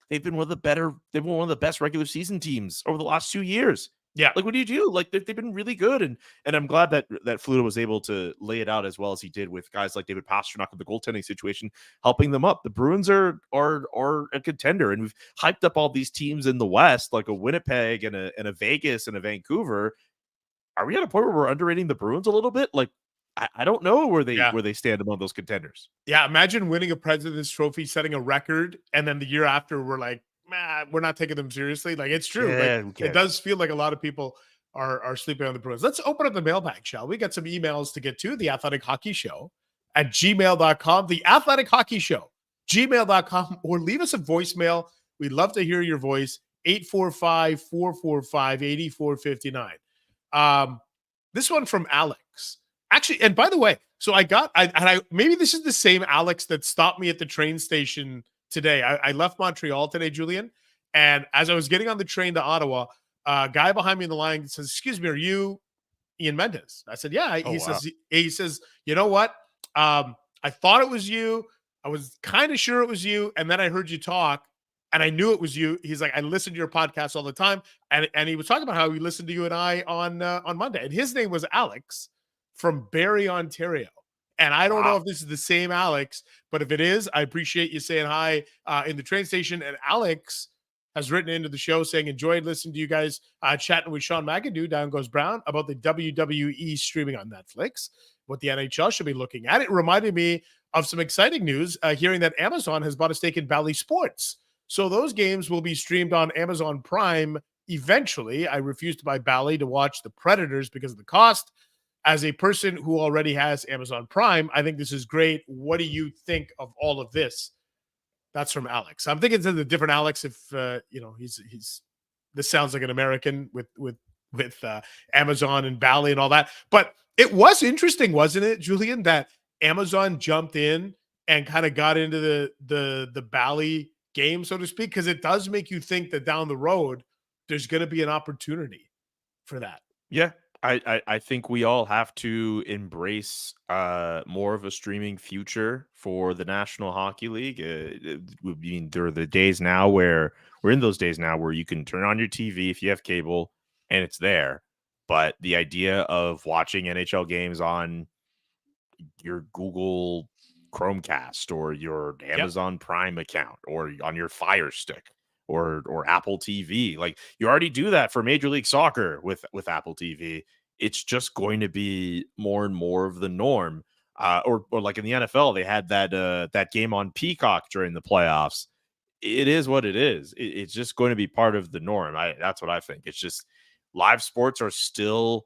B: They've been one of the best regular season teams over the last 2 years.
A: Yeah.
B: Like, what do you do? Like, they've been really good. And I'm glad that Fluto was able to lay it out as well as he did with guys like David Pastrnak with the goaltending situation, helping them up. The Bruins are a contender, and we've hyped up all these teams in the West, like a Winnipeg and a Vegas and a Vancouver. Are we at a point where we're underrating the Bruins a little bit? Like, I don't know where they stand among those contenders.
A: Yeah, imagine winning a President's Trophy, setting a record, and then the year after we're like, we're not taking them seriously. Like, it's true.
B: Yeah,
A: like, it does feel like a lot of people are sleeping on the Bruins. Let's open up the mailbag, shall we? Got some emails to get to. The Athletic Hockey Show at gmail.com. The Athletic Hockey Show, gmail.com, or leave us a voicemail. We'd love to hear your voice. 845-445-8459. This one from Alex. Actually, and by the way, so I maybe this is the same Alex that stopped me at the train station today. I left Montreal today, Julian, and as I was getting on the train to Ottawa, a guy behind me in the line says, "Excuse me, are you Ian Mendes?" I said, "Yeah." He says, "You know what? I thought it was you. I was kind of sure it was you, and then I heard you talk, and I knew it was you." He's like, "I listen to your podcast all the time," and he was talking about how he listened to you and I on Monday, and his name was Alex from Barrie, Ontario. And I don't know if this is the same Alex, but if it is, I appreciate you saying hi in the train station. And Alex has written into the show saying, enjoyed listening to you guys chatting with Sean McAdoo, Down Goes Brown, about the WWE streaming on Netflix, what the NHL should be looking at. It reminded me of some exciting news, hearing that Amazon has bought a stake in Bally Sports. So those games will be streamed on Amazon Prime eventually. I refuse to buy Bally to watch the Predators because of the cost. As a person who already has Amazon Prime, I think this is great. What do you think of all of this? That's from Alex. I'm thinking it's a different Alex. If he's this sounds like an American with Amazon and Bally and all that. But it was interesting, wasn't it, Julian, that Amazon jumped in and kind of got into the Bally game, so to speak, because it does make you think that down the road there's going to be an opportunity for that.
B: Yeah. I think we all have to embrace more of a streaming future for the National Hockey League. I mean, there are the days now where we're in those days now where you can turn on your TV if you have cable and it's there. But the idea of watching NHL games on your Google Chromecast or your Amazon Prime account or on your Fire Stick or Apple TV. Like, you already do that for Major League Soccer with Apple TV. It's just going to be more and more of the norm. Or like in the NFL, they had that game on Peacock during the playoffs. It is what it is. It's just going to be part of the norm. That's what I think. It's just live sports are still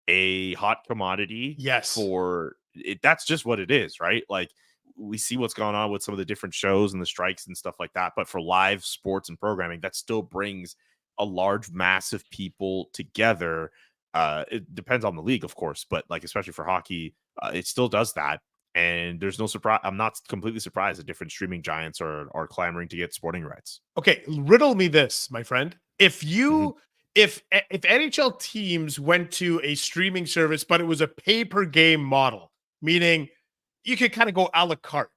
B: a hot commodity.
A: Yes.
B: For it. That's just what it is, right? Like, we see what's going on with some of the different shows and the strikes and stuff like that. But for live sports and programming, that still brings a large mass of people together. It depends on the league, of course, but like, especially for hockey, it still does that. And there's no surprise. I'm not completely surprised that different streaming giants are clamoring to get sporting rights.
A: Okay. Riddle me this, my friend. If NHL teams went to a streaming service, but it was a pay-per-game model, meaning you could kind of go a la carte,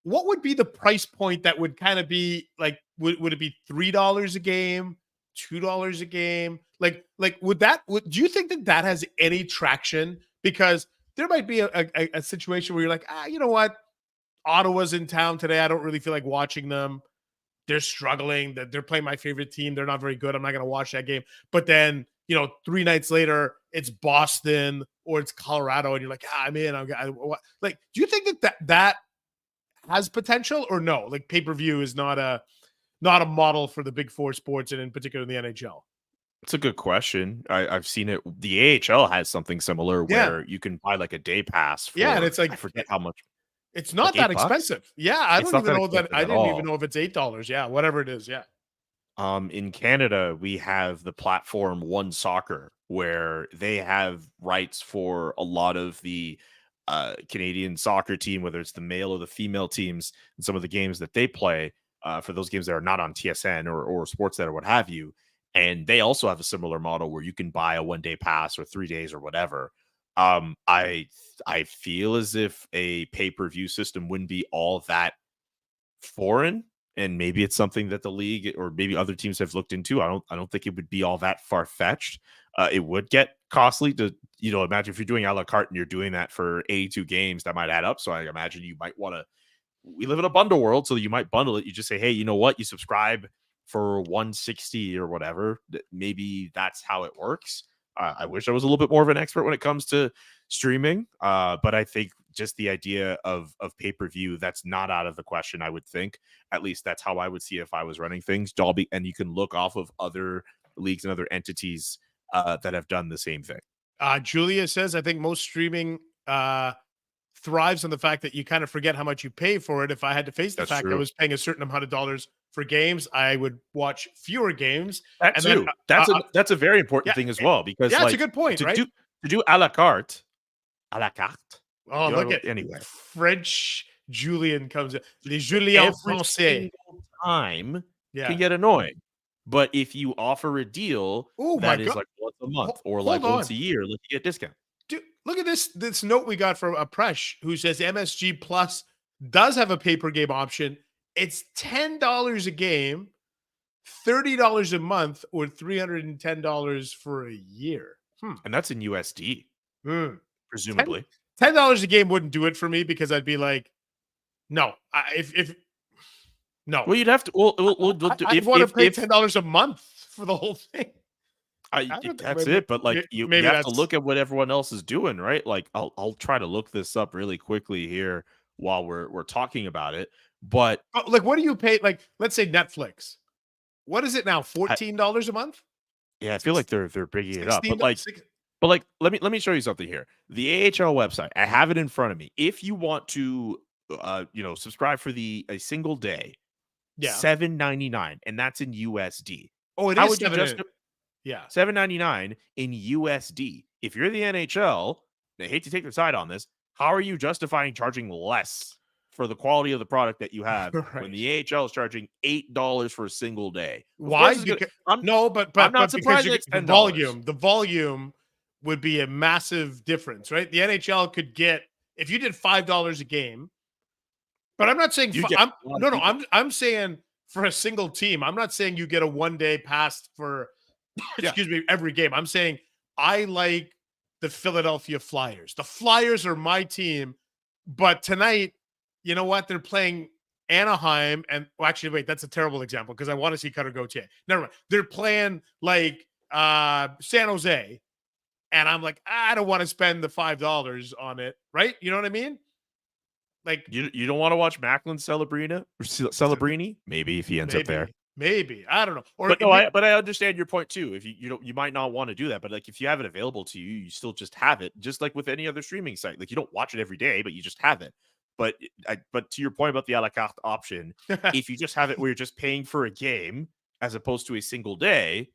A: what would be the price point that would kind of be like, would it be $3 a game, $2 a game? Like do you think that has any traction? Because there might be a situation where you're like, you know what? Ottawa's in town today. I don't really feel like watching them. They're struggling. They're playing my favorite team. They're not very good. I'm not going to watch that game. But then, 3 nights later, it's Boston or it's Colorado, and you're like, I'm in. Like, do you think that has potential or no? Like, pay-per-view is not a model for the big four sports, and in particular the NHL.
B: It's a good question. I've seen it. The AHL has something similar where you can buy like a day pass.
A: And it's like,
B: I forget how much.
A: It's not
B: like
A: that expensive. Yeah, I don't even know that. I didn't even know if it's $8. Yeah, whatever it is. Yeah.
B: In Canada, we have the platform One Soccer, where they have rights for a lot of the Canadian soccer team, whether it's the male or the female teams, and some of the games that they play for those games that are not on TSN or Sportsnet or what have you. And they also have a similar model where you can buy a 1-day pass or 3 days or whatever. I feel as if a pay-per-view system wouldn't be all that foreign, and maybe it's something that the league or maybe other teams have looked into. I don't think it would be all that far-fetched. It would get costly to, imagine if you're doing a la carte and you're doing that for 82 games, that might add up. So I imagine you might want to, we live in a bundle world, so you might bundle it. You just say, hey, you know what? You subscribe for 160 or whatever. Maybe that's how it works. I wish I was a little bit more of an expert when it comes to streaming, but I think just the idea of pay-per-view, that's not out of the question. I would think, at least that's how I would see it if I was running things. Dolby, and you can look off of other leagues and other entities that have done the same thing.
A: Julia says, I think most streaming thrives on the fact that you kind of forget how much you pay for it. If I had to face the fact I was paying a certain amount of dollars for games, I would watch fewer games.
B: That's a very important thing as well, because
A: it's a good point, right?
B: To do a la carte.
A: Oh, look at
B: anyway.
A: French Julian comes in. Les Juliens Français.
B: Time can get annoying. But if you offer a deal that is like once a month or like once a year, you get a discount.
A: Dude, look at this note we got from Presh, who says MSG Plus does have a pay-per-game option. It's $10 a game, $30 a month, or $310 for a year.
B: And that's in USD, presumably.
A: $10 a game wouldn't do it for me, because I'd be like, no. No.
B: Well, you'd have to.
A: I'd want to pay $10 a month for the whole thing.
B: That's it. But like, you have to look at what everyone else is doing, right? Like, I'll try to look this up really quickly here while we're talking about it. But
A: like, what do you pay? Like, let's say Netflix. What is it now? $14 a month?
B: Yeah, I feel like they're bringing it up. But like, let me show you something here. The AHL website, I have it in front of me. If you want to, subscribe for a single day, $7.99, and that's in USD.
A: Oh, it is
B: $7.99 in USD. If you're the NHL, I hate to take their side on this, how are you justifying charging less for the quality of the product that you have when the AHL is charging $8 for a single day?
A: Why? I'm not surprised. The volume would be a massive difference, right? The NHL could get, if you did $5 a game, but I'm not saying I'm saying for a single team. I'm not saying you get a 1-day pass for every game. I'm saying I like the Philadelphia Flyers. The Flyers are my team, but tonight, you know what? They're playing Anaheim, and that's a terrible example because I want to see Cutter Gauthier. Never mind. They're playing like San Jose, and I'm like, I don't want to spend the $5 on it, right? You know what I mean? Like,
B: you don't want to watch Macklin Celebrini? Maybe if he ends up there.
A: Maybe. I don't know.
B: But I understand your point too. If you might not want to do that, but like if you have it available to you, you still just have it, just like with any other streaming site. Like you don't watch it every day, but you just have it. But to your point about the a la carte option, if you just have it where you're just paying for a game as opposed to a single day,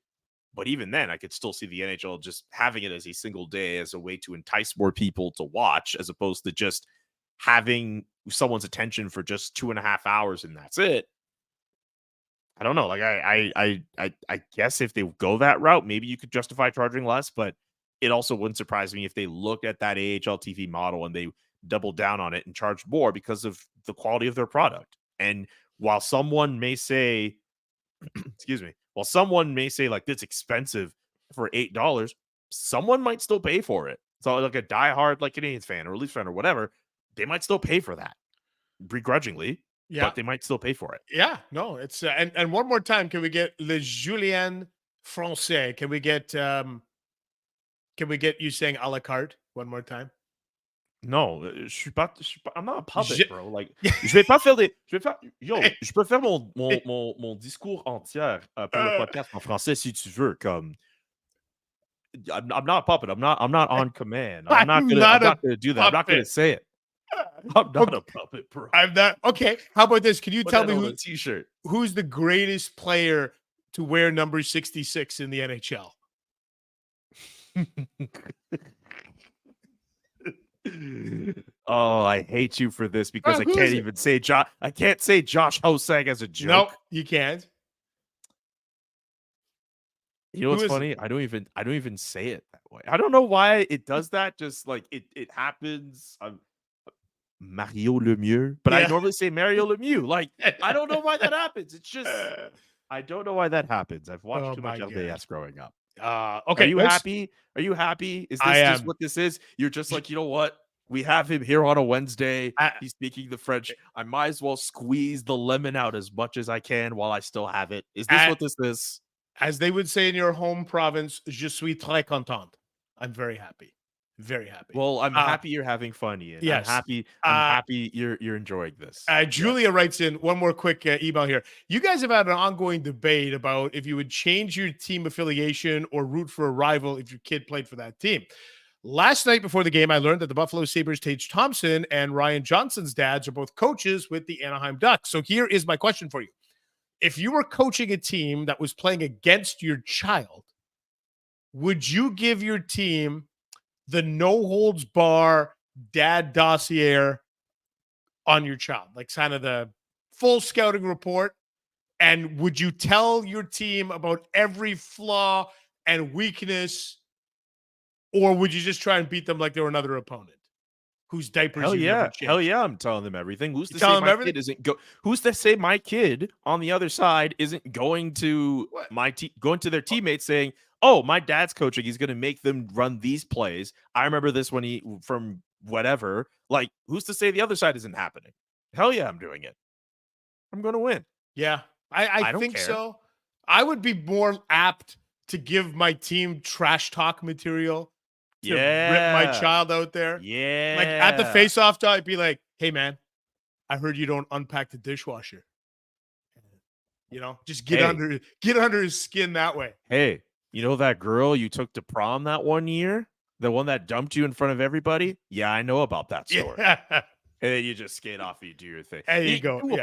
B: but even then, I could still see the NHL just having it as a single day as a way to entice more people to watch, as opposed to just having someone's attention for just 2.5 hours and that's it. I don't know. Like I guess if they go that route, maybe you could justify charging less, but it also wouldn't surprise me if they looked at that AHL TV model and they doubled down on it and charged more because of the quality of their product. And while someone may say, like it's expensive for $8, someone might still pay for it. So like a diehard like Canadiens fan or Leafs fan or whatever, they might still pay for that begrudgingly. Yeah, but they might still pay for it.
A: Yeah, no, it's and one more time, can we get Les Juliens Français? Can we get you saying a la carte one more time?
B: No, I'm not a puppet, bro. Like, je vais peux faire mon discours entier pour le podcast en français si tu veux. Comme, I'm not a puppet. I'm not on command. I'm not gonna do that. I'm not gonna say it. I'm not a puppet, bro.
A: I'm not. Okay, how about this? Can you tell me
B: t-shirt?
A: Who's the greatest player to wear number 66 in the NHL?
B: Oh, I hate you for this because I
A: who
B: can't
A: is it?
B: even say Josh. I can't say Josh Hosang as a joke.
A: Nope, you can't.
B: You know
A: Who
B: what's
A: is
B: funny? I don't even say it that way. I don't know why it does that. Just like it happens. Mario Lemieux, but I
A: Yeah.
B: normally say Mario Lemieux. Like I don't know why that happens. It's just I don't know why that happens. I've watched
A: Oh
B: too much
A: my
B: LDS growing up.
A: Okay,
B: Are you happy? Are you happy? Is
A: I
B: this just
A: am.
B: what this is? You're just like, you know what? We have him here on a Wednesday. He's speaking the French. I might as well squeeze the lemon out as much as I can while I still have it. Is this what this is?
A: As they would say in your home province, je suis très content. I'm very happy. Very happy.
B: Well, I'm happy you're having fun, Ian.
A: Yes.
B: I'm happy you're enjoying this.
A: Julia writes in one more quick email here. You guys have had an ongoing debate about if you would change your team affiliation or root for a rival if your kid played for that team. Last night before the game, I learned that the Buffalo Sabres' Tage Thompson and Ryan Johnson's dads are both coaches with the Anaheim Ducks. So here is my question for you. If you were coaching a team that was playing against your child, would you give your team the no-holds-bar dad dossier on your child, like kind of the full scouting report? And would you tell your team about every flaw and weakness, or would you just try and beat them like they were another opponent whose diapers
B: Hell
A: you
B: yeah.
A: never changed?
B: Hell yeah, I'm telling them everything. Who's to
A: tell
B: say
A: them
B: my
A: everything?
B: kid isn't who's to say my kid on the other side isn't going to going to their teammates saying, "Oh, my dad's coaching. He's going to make them run these plays. I remember this when he from whatever." Like, who's to say the other side isn't happening? Hell yeah, I'm doing it. I'm going to win.
A: Yeah, I
B: don't
A: think
B: care.
A: so. I would be more apt to give my team trash talk material to rip my child out there.
B: Yeah.
A: Like at the face-off time, I'd be like, "Hey man, I heard you don't unpack the dishwasher." You know, just get under his skin that way.
B: Hey, you know that girl you took to prom that one year? The one that dumped you in front of everybody? Yeah, I know about that story.
A: Yeah.
B: And then you just skate off and you do your thing.
A: There you go.
B: To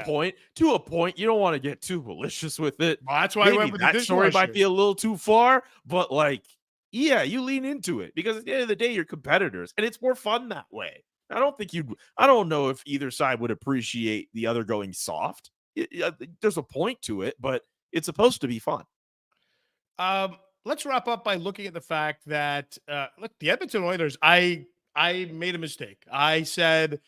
B: a point, you don't want to get too malicious with it.
A: Well, that's why I went with the
B: that story
A: dishwasher.
B: might be a little too far, but like, yeah, you lean into it because at the end of the day, you're competitors, and it's more fun that way. I don't know if either side would appreciate the other going soft. There's a point to it, but it's supposed to be fun.
A: Let's wrap up by looking at the fact that look, the Edmonton Oilers, I made a mistake. I said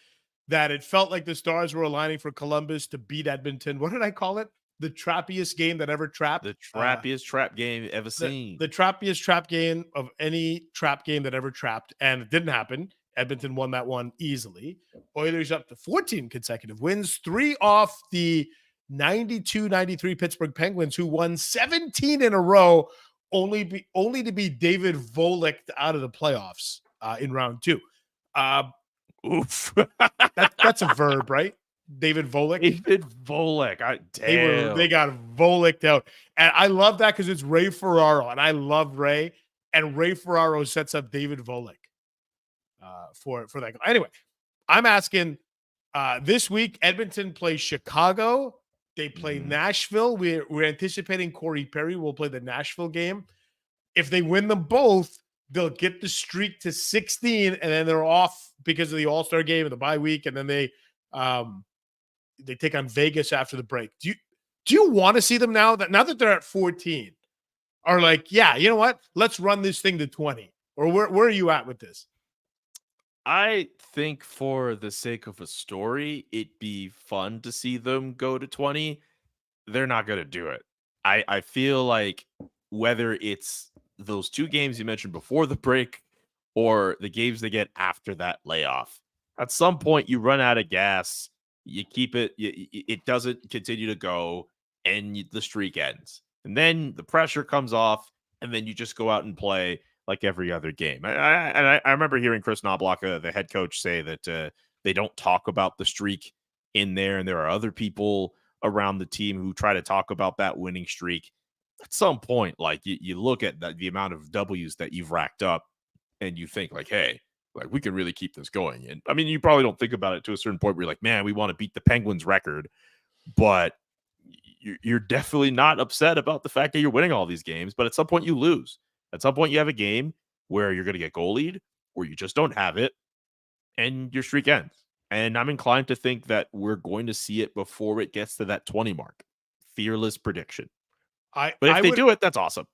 A: that it felt like the stars were aligning for Columbus to beat Edmonton. What did I call it? The trappiest game that ever trapped.
B: The trappiest trap game ever seen.
A: The trappiest trap game of any trap game that ever trapped. And it didn't happen. Edmonton won that one easily. Oilers up to 14 consecutive wins, 3 off the 92-93 Pittsburgh Penguins, who won 17 in a row, only to be David Volek out of the playoffs in round 2.
B: Oof.
A: That's a verb, right? David Volek.
B: David Volek.
A: They got Voleked out. And I love that because it's Ray Ferraro, and I love Ray. And Ray Ferraro sets up David Volek for that. Anyway, I'm asking this week, Edmonton plays Chicago. They play Nashville. We're anticipating Corey Perry will play the Nashville game. If they win them both, they'll get the streak to 16, and then they're off because of the All-Star game and the bye week, and then they take on Vegas after the break. Do you want to see them now that they're at 14 are like, yeah, you know what? Let's run this thing to 20. Or where are you at with this?
B: I think for the sake of a story, it'd be fun to see them go to 20. They're not going to do it. I feel like whether it's those 2 games you mentioned before the break or the games they get after that layoff, at some point you run out of gas, you keep it, it doesn't continue to go, and the streak ends. And then the pressure comes off, and then you just go out and play like every other game. I remember hearing Chris Knobloch, the head coach, say that they don't talk about the streak in there, and there are other people around the team who try to talk about that winning streak. At some point, like you look at the amount of W's that you've racked up, and you think like, hey, like we can really keep this going. And I mean, you probably don't think about it to a certain point where you're like, man, we want to beat the Penguins record, but you're definitely not upset about the fact that you're winning all these games, but at some point you lose. At some point you have a game where you're going to get goalied, or you just don't have it, and your streak ends. And I'm inclined to think that we're going to see it before it gets to that 20 mark. Fearless prediction. But if they do it, that's awesome.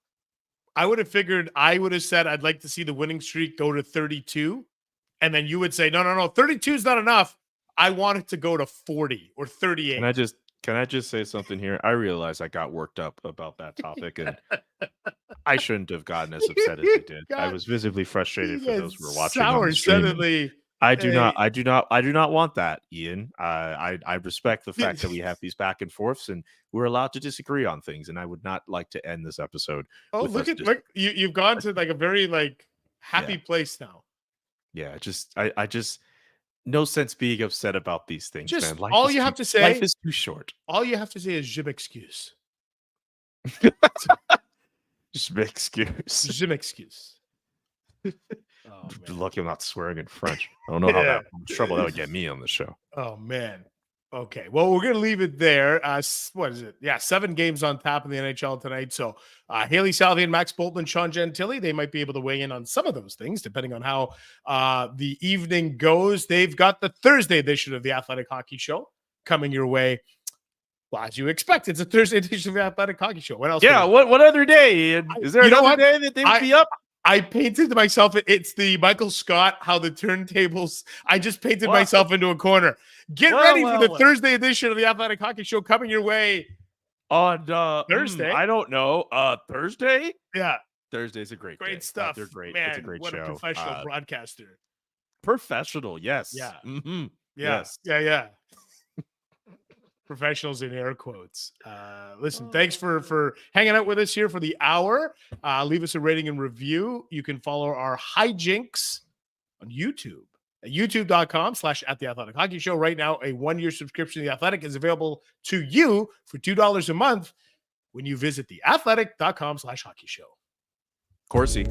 A: I would have figured, I would have said I'd like to see the winning streak go to 32. And then you would say, no, 32 is not enough. I want it to go to 40 or 38.
B: Can I just say something here? I realize I got worked up about that topic, and I shouldn't have gotten as upset as I did. I was visibly frustrated for those who were watching on the stream.
A: Suddenly.
B: I do not want that, Ian. I respect the fact that we have these back and forths, and we're allowed to disagree on things. And I would not like to end this episode.
A: Oh, look, you've gone to like a very happy place now.
B: Yeah, I just no sense being upset about these things,
A: just,
B: man.
A: All you have to say,
B: life is too short.
A: All you have to say is je m'excuse.
B: Je m'excuse.
A: Je m'excuse.
B: Oh, lucky I'm not swearing in French. I don't know how much trouble that would get me on the show.
A: Oh man. Okay. Well, we're gonna leave it there. What is it? Yeah, 7 games on tap in the NHL tonight. So Haley Salvian, Max Boltman, Sean Gentili, they might be able to weigh in on some of those things, depending on how the evening goes. They've got the Thursday edition of the Athletic Hockey Show coming your way. Well, as you expect, it's a Thursday edition of the Athletic Hockey Show. What else?
B: Yeah, what other day? Ian? Is there another day that they would be up?
A: I painted myself. It's the Michael Scott, how the turntables. I just painted myself into a corner. Get ready for the Thursday edition of the Athletic Hockey Show coming your way
B: on
A: Thursday.
B: I don't know. Thursday?
A: Yeah.
B: Thursday's a great day.
A: Stuff.
B: They're great.
A: Man,
B: it's a great
A: what
B: show.
A: A professional broadcaster.
B: Professional, yes.
A: Yeah.
B: Mm-hmm.
A: Yeah.
B: Yes.
A: Yeah. Professionals in air quotes. Listen, thanks for hanging out with us here for the hour. Leave us a rating and review. You can follow our hijinks on YouTube at youtube.com/@theathletic-hockey show. Right now, a 1-year subscription to The Athletic is available to you for $2 a month when you visit theathletic.com/hockey show.
B: Corsi.